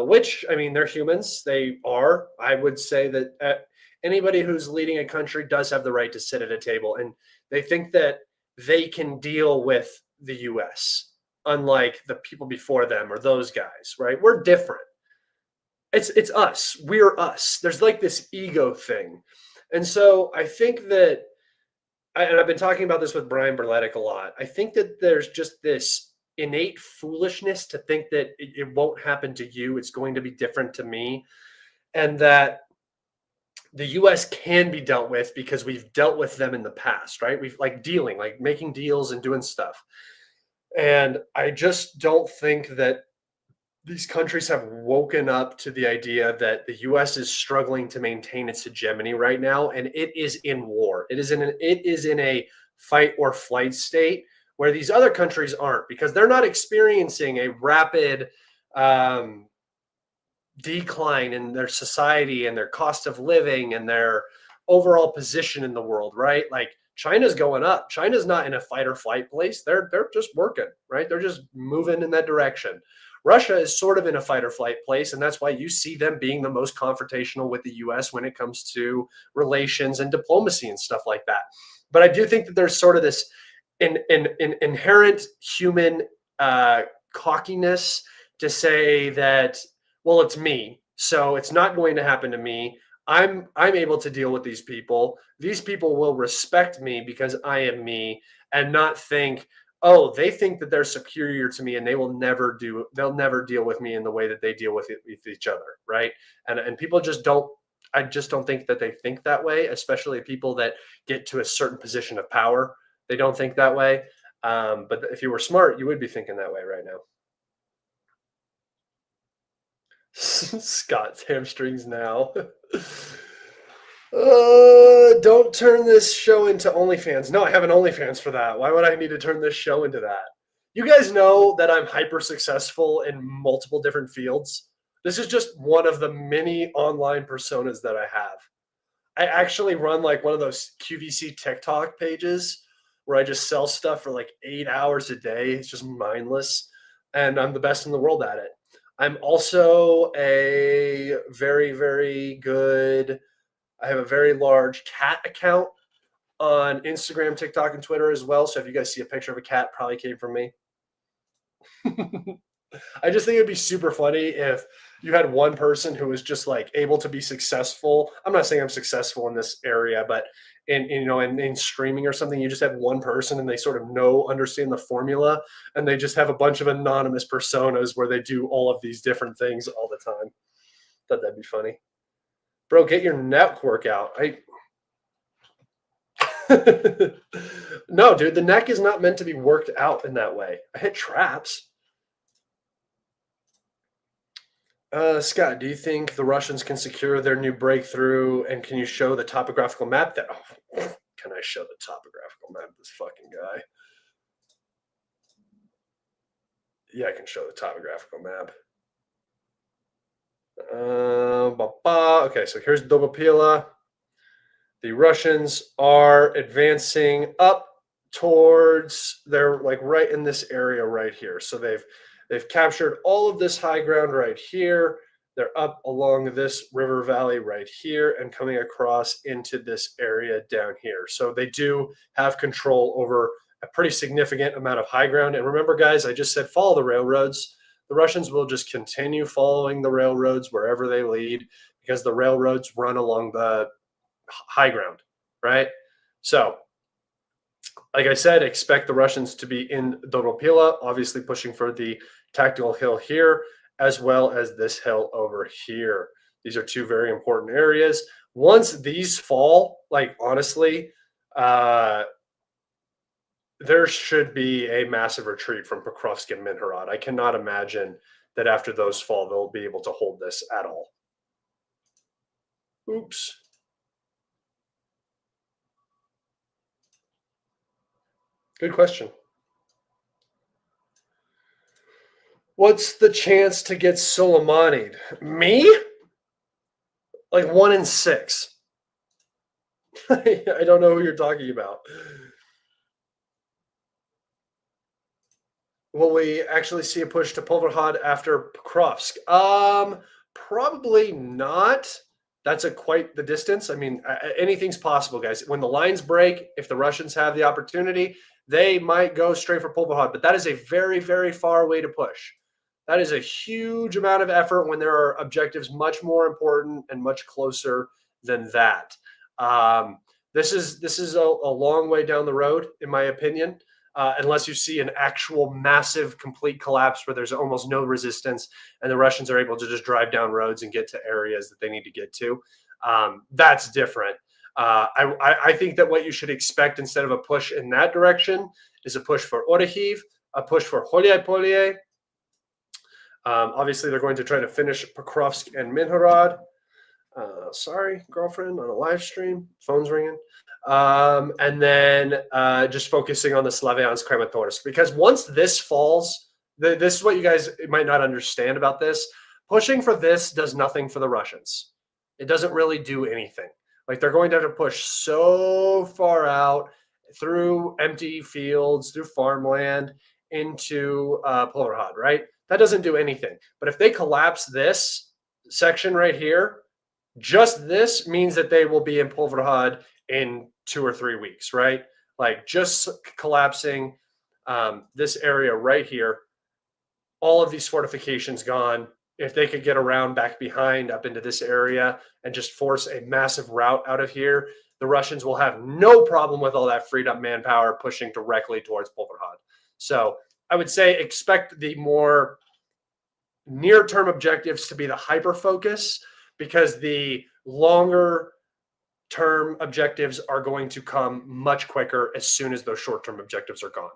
Which, I mean, they're humans. They are. I would say that anybody who's leading a country does have the right to sit at a table. And they think that they can deal with the US, unlike the people before them or those guys, right? We're different. It's us. We're us. There's like this ego thing. And so I think that, and I've been talking about this with Brian Berletic a lot. I think that there's just this innate foolishness to think that it won't happen to you. It's going to be different to me. And that the US can be dealt with because we've dealt with them in the past, right? We've like dealing, like making deals and doing stuff. And I just don't think that these countries have woken up to the idea that the US is struggling to maintain its hegemony right now, and it is in war. It is in a fight or flight state where these other countries aren't, because they're not experiencing a rapid um, decline in their society and their cost of living and their overall position in the world, right? Like China's going up. China's not in a fight or flight place. They're just working, right? They're just moving in that direction. Russia is sort of in a fight or flight place, and that's why you see them being the most confrontational with the US when it comes to relations and diplomacy and stuff like that. But I do think that there's sort of this in inherent human cockiness to say that, well, it's me, so it's not going to happen to me. I'm able to deal with these people. These people will respect me because I am me, and not think, oh, they think that they're superior to me and they'll never deal with me in the way that they deal with each other, right? And people just don't, I just don't think that they think that way, especially people that get to a certain position of power. They don't think that way. But if you were smart, you would be thinking that way right now. Scott's hamstrings now. Don't turn this show into OnlyFans. No, I have an OnlyFans for that. Why would I need to turn this show into that? You guys know that I'm hyper successful in multiple different fields. This is just one of the many online personas that I have. I actually run like one of those QVC TikTok pages where I just sell stuff for like 8 hours a day. It's just mindless. And I'm the best in the world at it. I'm also a very, very good, I have a very large cat account on Instagram, TikTok, and Twitter as well. So if you guys see a picture of a cat, probably came from me. I just think it'd be super funny if you had one person who was just like able to be successful. I'm not saying I'm successful in this area, but in streaming or something, you just have one person and they sort of understand the formula, and they just have a bunch of anonymous personas where they do all of these different things all the time. Thought that'd be funny. Bro, get your neck workout. No, dude, the neck is not meant to be worked out in that way. I hit traps. Scott, do you think the Russians can secure their new breakthrough? And can you show the topographical map? Can I show the topographical map of this fucking guy? Yeah, I can show the topographical map. Okay, so here's Dobopila. The Russians are advancing up towards, they're like right in this area right here. So they've captured all of this high ground right here. They're up along this river valley right here and coming across into this area down here. So they do have control over a pretty significant amount of high ground. And remember, guys, I just said follow the railroads. The Russians will just continue following the railroads wherever they lead, because the railroads run along the high ground, right? So, like I said, expect the Russians to be in Dobropila, obviously pushing for the tactical hill here, as well as this hill over here. These are two very important areas. Once these fall, like honestly, there should be a massive retreat from Pokrovsk and Minharad. I cannot imagine that after those fall, they'll be able to hold this at all. Oops. Good question. What's the chance to get Soleimani'd? Me? Like 1 in 6. I don't know who you're talking about. Will we actually see a push to Pulverhad after Pokrovsk? Probably not. That's quite the distance. I mean, anything's possible, guys. When the lines break, if the Russians have the opportunity, they might go straight for Pulverhad. But that is a very, very far way to push. That is a huge amount of effort when there are objectives much more important and much closer than that. This is a long way down the road, in my opinion. unless you see an actual massive complete collapse where there's almost no resistance and the Russians are able to just drive down roads and get to areas that they need to get to. That's different. I think that what you should expect instead of a push in that direction is a push for Orehiv, a push for Holyai-Polye. Obviously, they're going to try to finish Pokrovsk and Minhorod. Sorry, girlfriend, on a live stream. Phone's ringing. And then just focusing on the Slavyansk Kramatorsk. Because once this falls, this is what you guys might not understand about this. Pushing for this does nothing for the Russians. It doesn't really do anything. Like, they're going to have to push so far out through empty fields, through farmland, into Povrad, right? That doesn't do anything. But if they collapse this section right here, just this means that they will be in Povrad in 2 or 3 weeks, right? Like, just collapsing this area right here, all of these fortifications gone. If they could get around back behind up into this area and just force a massive route out of here, the Russians will have no problem with all that freed up manpower pushing directly towards Povrad. So I would say expect the more near-term objectives to be the hyper focus, because the longer term objectives are going to come much quicker as soon as those short-term objectives are gone.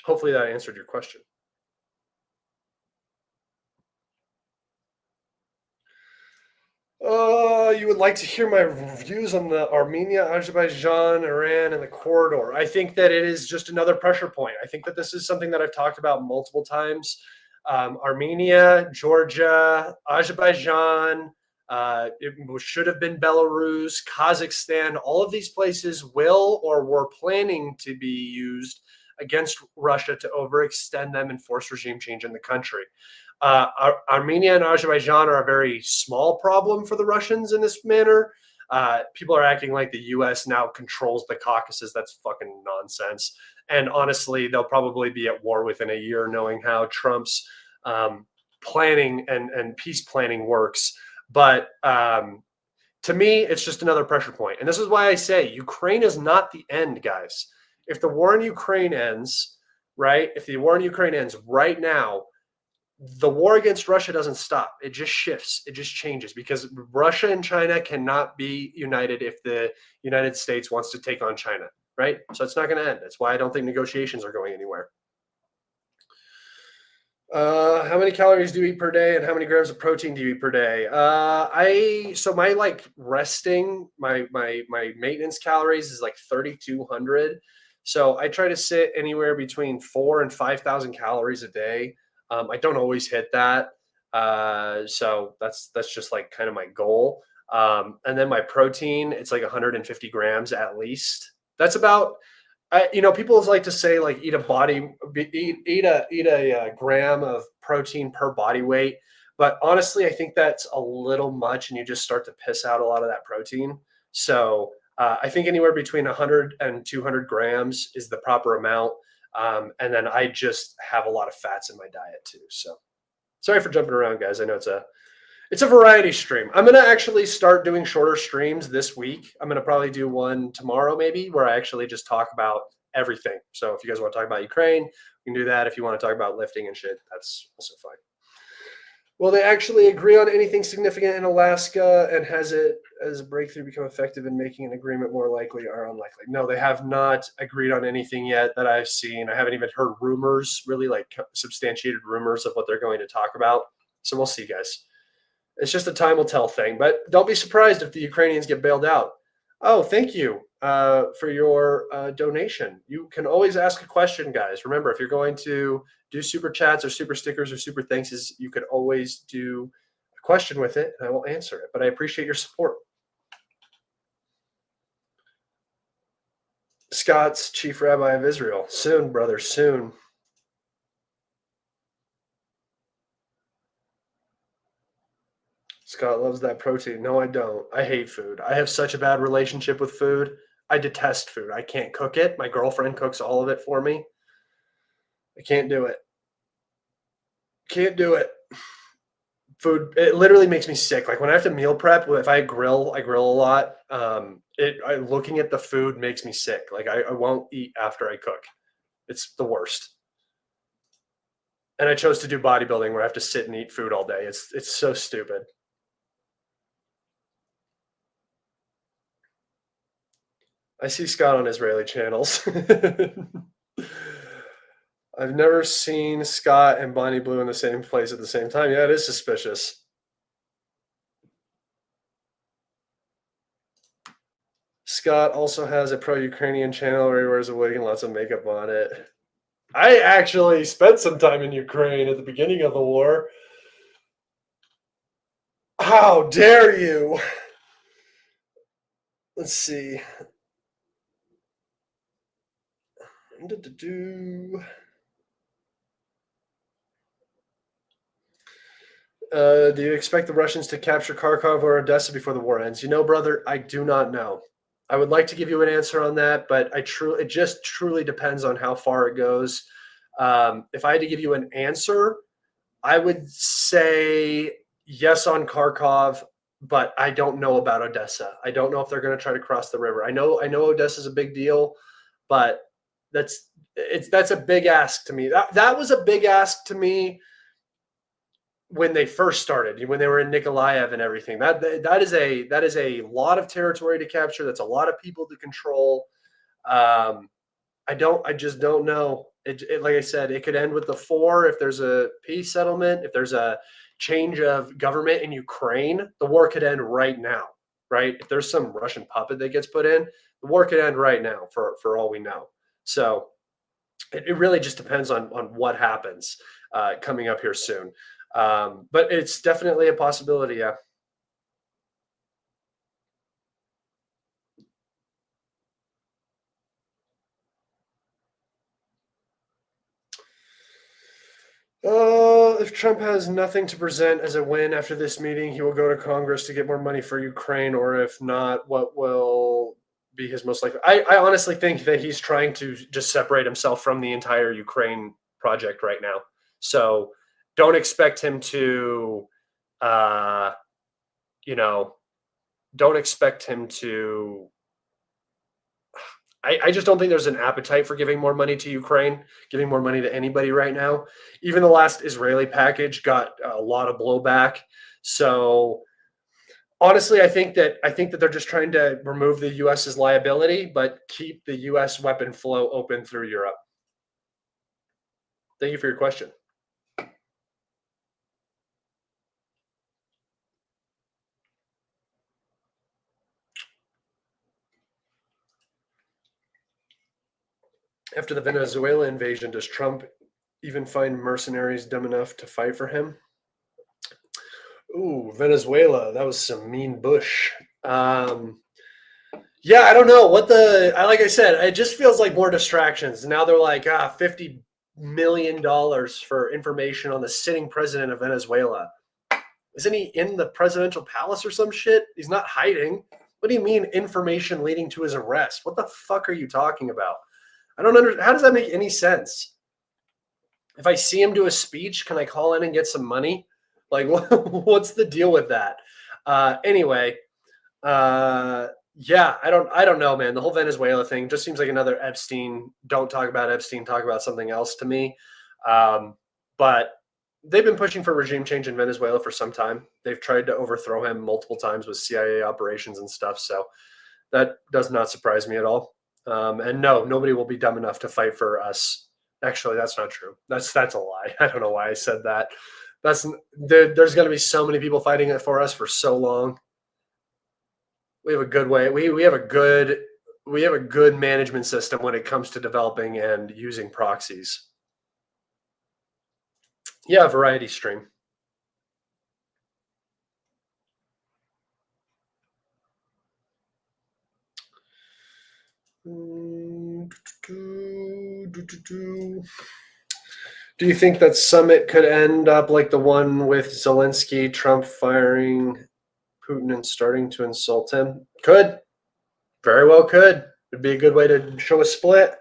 Hopefully that answered your question. You would like to hear my views on the Armenia, Azerbaijan, Iran, and the corridor. I think that it is just another pressure point. I think that this is something that I've talked about multiple times. Armenia, Georgia, Azerbaijan, it should have been Belarus, Kazakhstan. All of these places will or were planning to be used against Russia to overextend them and force regime change in the country. Armenia and Azerbaijan are a very small problem for the Russians in this manner. People are acting like the U.S. now controls the Caucasus. That's fucking nonsense. And honestly, they'll probably be at war within a year, knowing how Trump's planning and peace planning works. But to me, it's just another pressure point. And this is why I say Ukraine is not the end, guys. If the war in Ukraine ends, right? If the war in Ukraine ends right now, the war against Russia doesn't stop. It just shifts. It just changes, because Russia and China cannot be united if the United States wants to take on China, right? So it's not going to end. That's why I don't think negotiations are going anywhere. How many calories do you eat per day, and how many grams of protein do you eat per day? So my like resting, my maintenance calories is like 3,200. So I try to sit anywhere between 4,000 and 5,000 calories a day. I don't always hit that. So that's just like kind of my goal. And then my protein, it's like 150 grams at least. That's about, people like to say like eat a gram of protein per body weight. But honestly, I think that's a little much, and you just start to piss out a lot of that protein. So I think anywhere between 100 and 200 grams is the proper amount. And then I just have a lot of fats in my diet too. So sorry for jumping around, guys. I know it's a variety stream. I'm going to actually start doing shorter streams this week. I'm going to probably do one tomorrow, maybe, where I actually just talk about everything. So if you guys want to talk about Ukraine, we can do that. If you want to talk about lifting and shit, that's also fine. Will they actually agree on anything significant in Alaska, and has it as a breakthrough become effective in making an agreement more likely or unlikely? No, they have not agreed on anything yet that I've seen. I haven't even heard rumors, really like substantiated rumors of what they're going to talk about. So we'll see, guys. It's just a time will tell thing, but don't be surprised if the Ukrainians get bailed out. Oh, thank you for your donation. You can always ask a question, guys. Remember, if you're going to do super chats or super stickers or super thanks, you could always do a question with it, and I will answer it. But I appreciate your support. Scott's Chief Rabbi of Israel. Soon, brother, soon. Scott loves that protein. No, I don't. I hate food. I have such a bad relationship with food. I detest food. I can't cook it. My girlfriend cooks all of it for me. I can't do it. Can't do it. Food, it literally makes me sick. Like when I have to meal prep, if I grill a lot. Looking at the food makes me sick. Like I won't eat after I cook. It's the worst. And I chose to do bodybuilding where I have to sit and eat food all day. It's so stupid. I see Scott on Israeli channels. I've never seen Scott and Bonnie Blue in the same place at the same time. Yeah, it is suspicious. Scott also has a pro-Ukrainian channel where he wears a wig and lots of makeup on it. I actually spent some time in Ukraine at the beginning of the war. How dare you? Let's see. Do you expect the Russians to capture Kharkov or Odessa before the war ends? You know, brother, I do not know. I would like to give you an answer on that, but it just truly depends on how far it goes. If I had to give you an answer, I would say yes on Kharkov, but I don't know about Odessa. I don't know if they're going to try to cross the river. I know Odessa is a big deal, but that's a big ask to me. That was a big ask to me when they first started, when they were in Nikolaev and everything. That is a lot of territory to capture. That's a lot of people to control. I just don't know. Like I said, it could end with the 4 if there's a peace settlement. If there's a change of government in Ukraine, the war could end right now, right? If there's some Russian puppet that gets put in, the war could end right now for all we know. So it really just depends on what happens coming up here soon. But it's definitely a possibility, yeah. If Trump has nothing to present as a win after this meeting, he will go to Congress to get more money for Ukraine, or if not, what will be his most likely? I honestly think that he's trying to just separate himself from the entire Ukraine project right now. So don't expect him to, don't expect him to. I just don't think there's an appetite for giving more money to Ukraine, giving more money to anybody right now. Even the last Israeli package got a lot of blowback. So honestly, I think that they're just trying to remove the U.S.'s liability, but keep the U.S. weapon flow open through Europe. Thank you for your question. After the Venezuela invasion, does Trump even find mercenaries dumb enough to fight for him? Ooh, Venezuela. That was some mean Bush. Yeah, I don't know what like I said, it just feels like more distractions. Now they're like, $50 million for information on the sitting president of Venezuela. Isn't he in the presidential palace or some shit? He's not hiding. What do you mean information leading to his arrest? What the fuck are you talking about? I don't understand. How does that make any sense? If I see him do a speech, can I call in and get some money? Like, what's the deal with that? Anyway, yeah, I don't know, man. The whole Venezuela thing just seems like another Epstein. Don't talk about Epstein. Talk about something else to me. But they've been pushing for regime change in Venezuela for some time. They've tried to overthrow him multiple times with CIA operations and stuff. So that does not surprise me at all. And no, nobody will be dumb enough to fight for us. Actually, that's not true. That's a lie. I don't know why I said that. There's going to be so many people fighting it for us for so long. We have a good way. We have a good management system when it comes to developing and using proxies. Yeah, variety stream. Do you think that summit could end up like the one with Zelensky, Trump firing Putin and starting to insult him? Could. Very well could. It'd be a good way to show a split.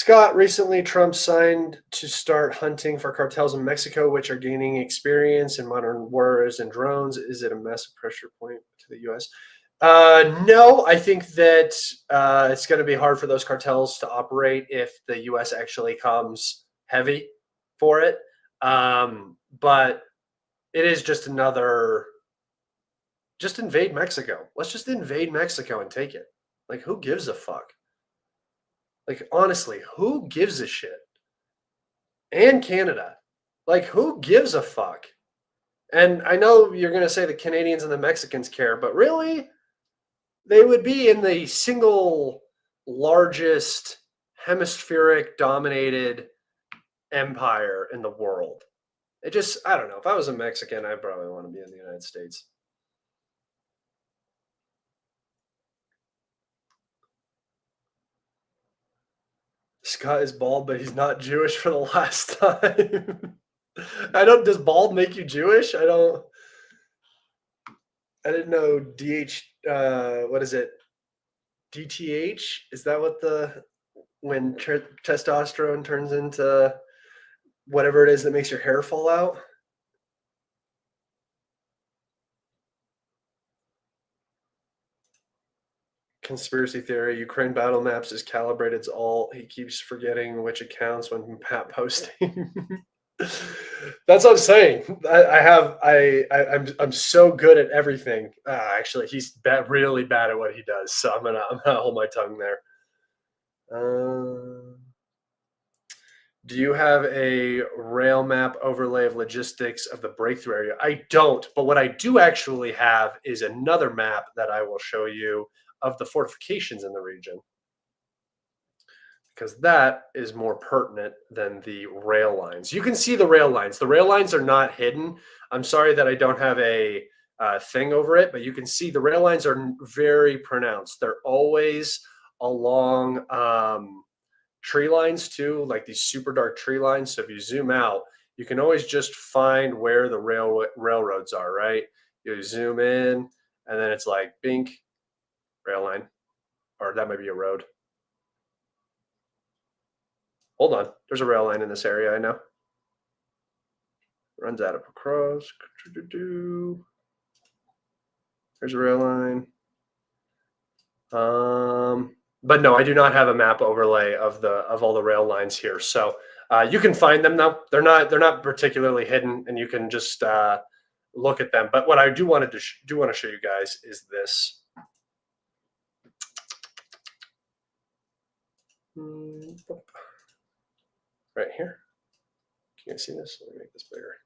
Scott, recently Trump signed to start hunting for cartels in Mexico, which are gaining experience in modern wars and drones. Is it a massive pressure point to the U.S.? No, I think that it's going to be hard for those cartels to operate if the U.S. actually comes heavy for it. But it is just another, just invade Mexico. Let's just invade Mexico and take it. Like, who gives a fuck? Like, honestly, who gives a shit? And Canada. Like, who gives a fuck? And I know you're going to say the Canadians and the Mexicans care, but really, they would be in the single largest hemispheric dominated empire in the world. It just, I don't know. If I was a Mexican, I'd probably want to be in the United States. Scott is bald, but he's not Jewish for the last time. I don't, does bald make you Jewish? I didn't know what is it? DTH? Is that what when testosterone turns into whatever it is that makes your hair fall out? Conspiracy theory. Ukraine battle maps is calibrated all. He keeps forgetting which accounts when Pat posting. That's what I'm saying. I'm so good at everything. Actually, he's really bad at what he does. So I'm gonna hold my tongue there. Do you have a rail map overlay of logistics of the breakthrough area? I don't, but what I do actually have is another map that I will show you of the fortifications in the region, because that is more pertinent than the rail lines. You can see the rail lines. The rail lines are not hidden. I'm sorry that I don't have a thing over it, but you can see the rail lines are very pronounced. They're always along tree lines too, like these super dark tree lines. So if you zoom out, you can always just find where the railroads are, right? You zoom in, and then it's like bink, rail line, or that might be a road. Hold on, there's a rail line in this area, I know. Runs out of Pokrovsk. There's a rail line. But no, I do not have a map overlay of all the rail lines here. So you can find them though. They're not particularly hidden, and you can just look at them. But what I do want to show you guys is this. Right here. Can you see this? Let me make this bigger.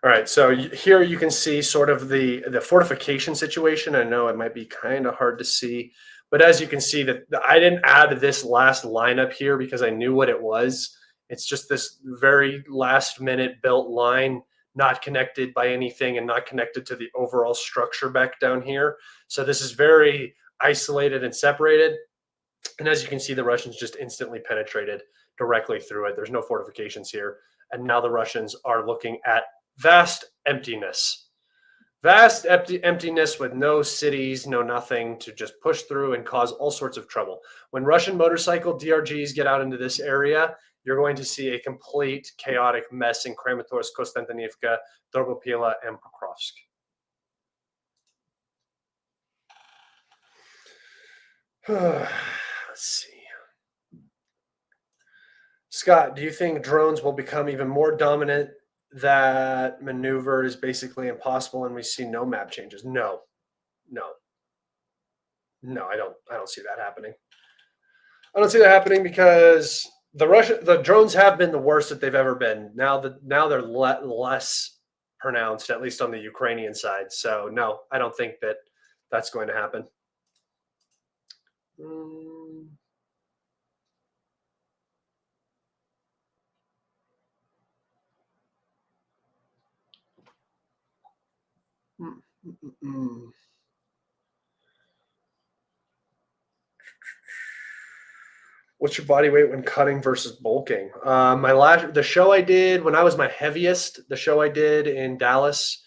All right, so here you can see sort of the fortification situation. I know it might be kind of hard to see, but as you can see, that I didn't add this last line up here because I knew what it was. It's just this very last minute built line, not connected by anything and not connected to the overall structure back down here. So this is very isolated and separated. And as you can see, the Russians just instantly penetrated directly through it. There's no fortifications here. And now the Russians are looking at vast emptiness. Vast emptiness with no cities, no nothing to just push through and cause all sorts of trouble. When Russian motorcycle DRGs get out into this area, you're going to see a complete chaotic mess in Kramatorsk, Konstantinivka, Drogopila, and Pokrovsk. Let's see. Scott, do you think drones will become even more dominant? That maneuver is basically impossible and we see no map changes? No, I don't see that happening. I don't see that happening because the drones have been the worst that they've ever been. Now they're less pronounced, at least on the Ukrainian side. So no, I don't think that that's going to happen. What's your body weight when cutting versus bulking? The show I did when I was my heaviest, the show I did in Dallas,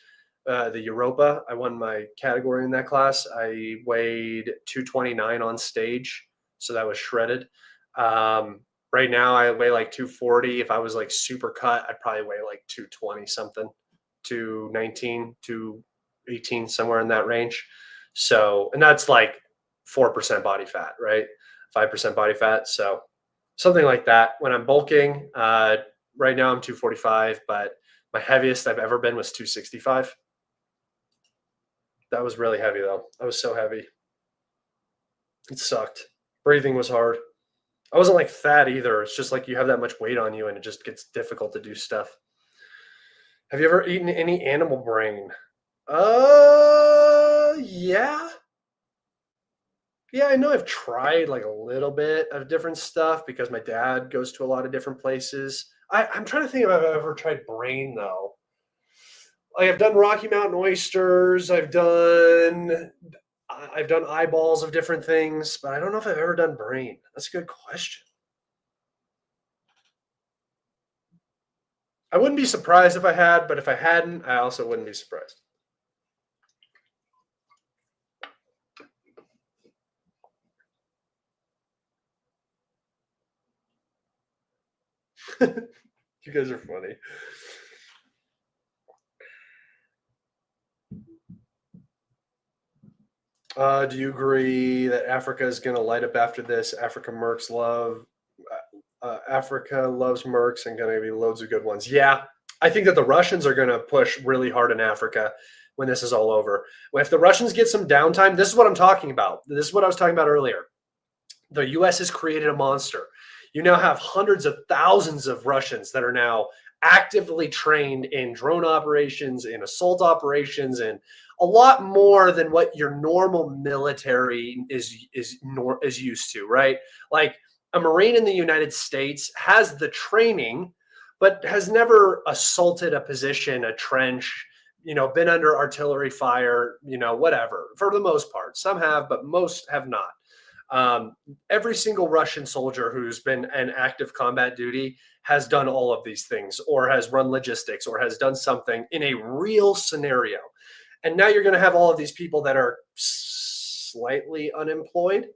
the Europa, I won my category in that class. I weighed 229 on stage, so that was shredded. Right now, I weigh like 240. If I was like super cut, I'd probably weigh like 220 something, 219, 218, somewhere in that range. So, and that's like 4% body fat, right? 5% body fat. So, something like that. When I'm bulking, right now I'm 245, but my heaviest I've ever been was 265. That was really heavy though. I was so heavy. It sucked. Breathing was hard. I wasn't like fat either. It's just like you have that much weight on you and it just gets difficult to do stuff. Have you ever eaten any animal brain? Yeah. Yeah, I know I've tried like a little bit of different stuff because my dad goes to a lot of different places. I'm trying to think if I've ever tried brain though. Like I've done Rocky Mountain oysters. I've done eyeballs of different things, but I don't know if I've ever done brain. That's a good question. I wouldn't be surprised if I had, but if I hadn't, I also wouldn't be surprised. You guys are funny. Do you agree that Africa is going to light up after this? Africa loves Mercs and going to be loads of good ones. Yeah, I think that the Russians are going to push really hard in Africa when this is all over. If the Russians get some downtime, this is what I'm talking about. This is what I was talking about earlier. The U.S. has created a monster. You now have hundreds of thousands of Russians that are now actively trained in drone operations, in assault operations, and a lot more than what your normal military is used to, right? Like a Marine in the United States has the training, but has never assaulted a position, a trench, been under artillery fire, whatever, for the most part. Some have, but most have not. Every single Russian soldier who's been in active combat duty has done all of these things, or has run logistics, or has done something in a real scenario. And now you're going to have all of these people that are slightly unemployed,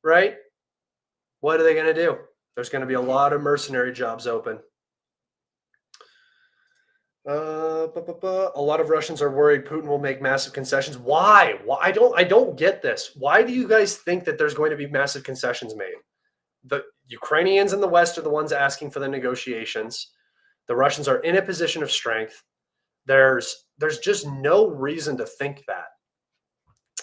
right? What are they going to do? There's going to be a lot of mercenary jobs open. A lot of Russians are worried Putin will make massive concessions. Why? I don't get this. Why do you guys think that there's going to be massive concessions made? The Ukrainians in the West are the ones asking for the negotiations. The Russians are in a position of strength. There's just no reason to think that.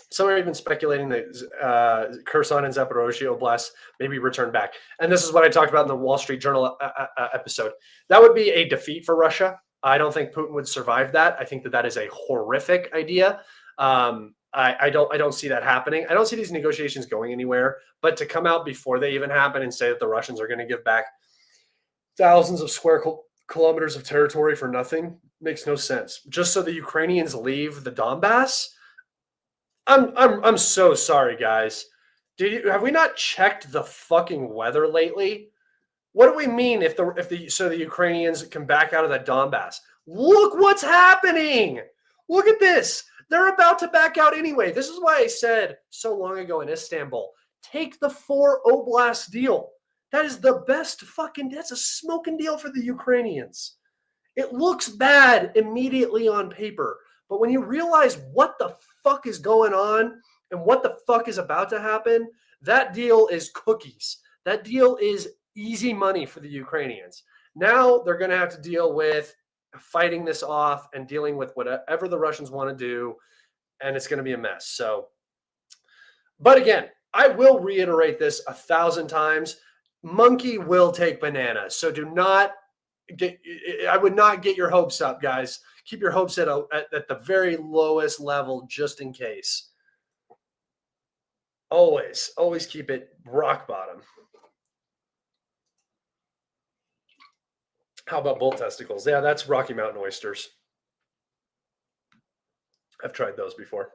Some are even speculating that Kherson and Zaporozhye Oblast maybe return back. And this is what I talked about in the Wall Street Journal episode. That would be a defeat for Russia. I don't think Putin would survive that. I think that is a horrific idea. I don't see that happening. I don't see these negotiations going anywhere. But to come out before they even happen and say that the Russians are going to give back thousands of square kilometers of territory for nothing makes no sense. Just so the Ukrainians leave the Donbass. I'm so sorry, guys. Have we not checked the fucking weather lately? What do we mean if the Ukrainians can back out of that Donbass? Look what's happening. Look at this. They're about to back out anyway. This is why I said so long ago in Istanbul, take the 4 oblast deal. That is the best that's a smoking deal for the Ukrainians. It looks bad immediately on paper, but when you realize what the fuck is going on and what the fuck is about to happen, that deal is cookies. That deal is easy money for the Ukrainians. Now they're going to have to deal with fighting this off and dealing with whatever the Russians want to do, and it's going to be a mess. So, but again, I will reiterate this 1,000 times. Monkey will take banana. So I would not get your hopes up, guys. Keep your hopes at the very lowest level just in case. Always keep it rock bottom. How about bull testicles? Yeah, that's Rocky Mountain oysters. I've tried those before.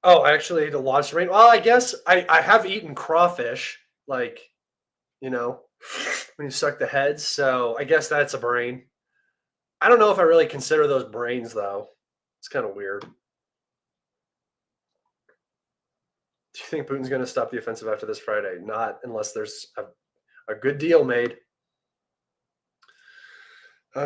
Oh, I actually ate a lobster brain. Well, I guess I have eaten crawfish, like, when you suck the heads. So I guess that's a brain. I don't know if I really consider those brains, though. It's kind of weird. you think Putin's going to stop the offensive after this Friday? Not unless there's a good deal made.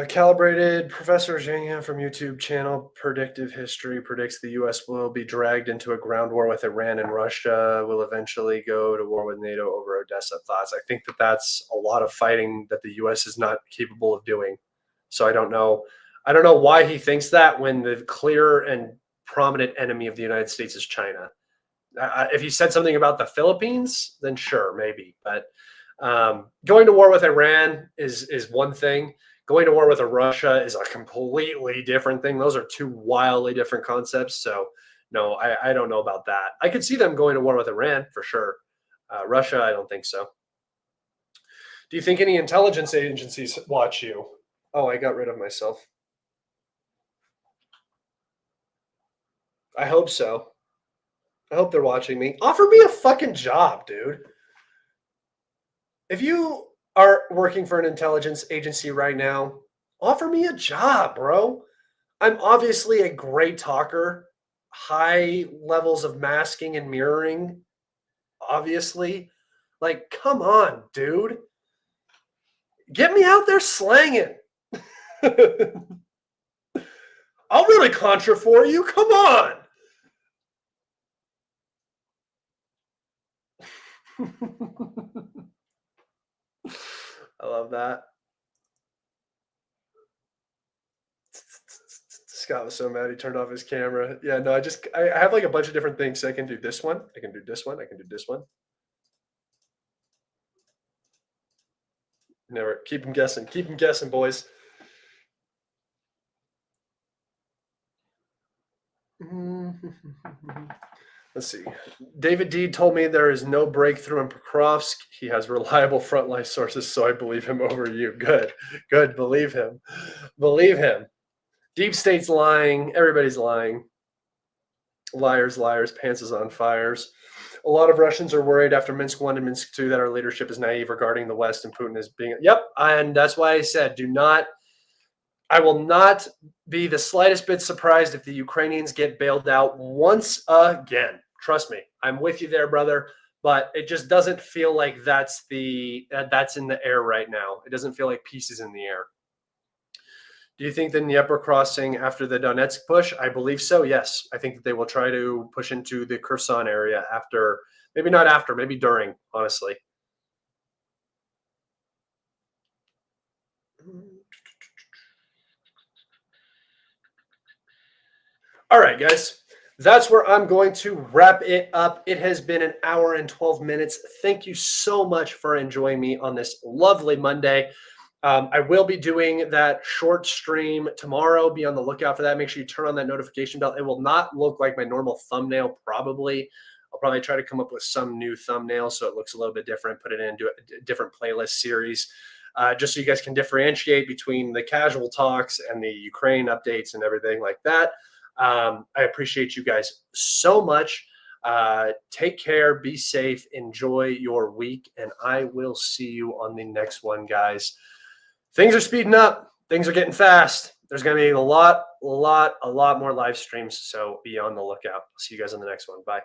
Calibrated Professor Zhang from YouTube channel Predictive History predicts the U.S. will be dragged into a ground war with Iran, and Russia will eventually go to war with NATO over Odessa. Thoughts? I think that that's a lot of fighting that the U.S. is not capable of doing. So I don't know. I don't know why he thinks that when the clear and prominent enemy of the United States is China. If he said something about the Philippines, then sure, maybe. But going to war with Iran is one thing. Going to war with Russia is a completely different thing. Those are two wildly different concepts. So no, I don't know about that. I could see them going to war with Iran for sure. Russia, I don't think so. Do you think any intelligence agencies watch you? Oh, I got rid of myself. I hope so. I hope they're watching me. Offer me a fucking job, dude. If you are working for an intelligence agency right now, offer me a job, bro. I'm obviously a great talker, high levels of masking and mirroring, obviously. Like, come on, dude. Get me out there slanging. I'll run a contra for you. Come on. I love that. Scott was so mad he turned off his camera. Yeah, no, I have like a bunch of different things. So I can do this one. I can do this one. I can do this one. Never keep them guessing. Keep them guessing, boys. Let's see. David D told me there is no breakthrough in Pokrovsk. He has reliable frontline sources, so I believe him over you. Good. Good. Believe him. Believe him. Deep State's lying. Everybody's lying. Liars, liars. Pants is on fires. A lot of Russians are worried after Minsk 1 and Minsk 2 that our leadership is naive regarding the West and Putin is being. Yep. And that's why I said I will not be the slightest bit surprised if the Ukrainians get bailed out once again. Trust me, I'm with you there, brother. But it just doesn't feel like that's in the air right now. It doesn't feel like peace is in the air. Do you think the Dnieper crossing after the Donetsk push? I believe so, yes. I think that they will try to push into the Kherson area after, maybe not after, maybe during, honestly. All right, guys. That's where I'm going to wrap it up. It has been an hour and 12 minutes. Thank you so much for enjoying me on this lovely Monday. I will be doing that short stream tomorrow. Be on the lookout for that. Make sure you turn on that notification bell. It will not look like my normal thumbnail, probably. I'll probably try to come up with some new thumbnail so it looks a little bit different, put it into a different playlist series, just so you guys can differentiate between the casual talks and the Ukraine updates and everything like that. I appreciate you guys so much. Take care, be safe, enjoy your week, and I will see you on the next one, guys. Things are speeding up. Things are getting fast. There's going to be a lot more live streams, so be on the lookout. See you guys on the next one. Bye.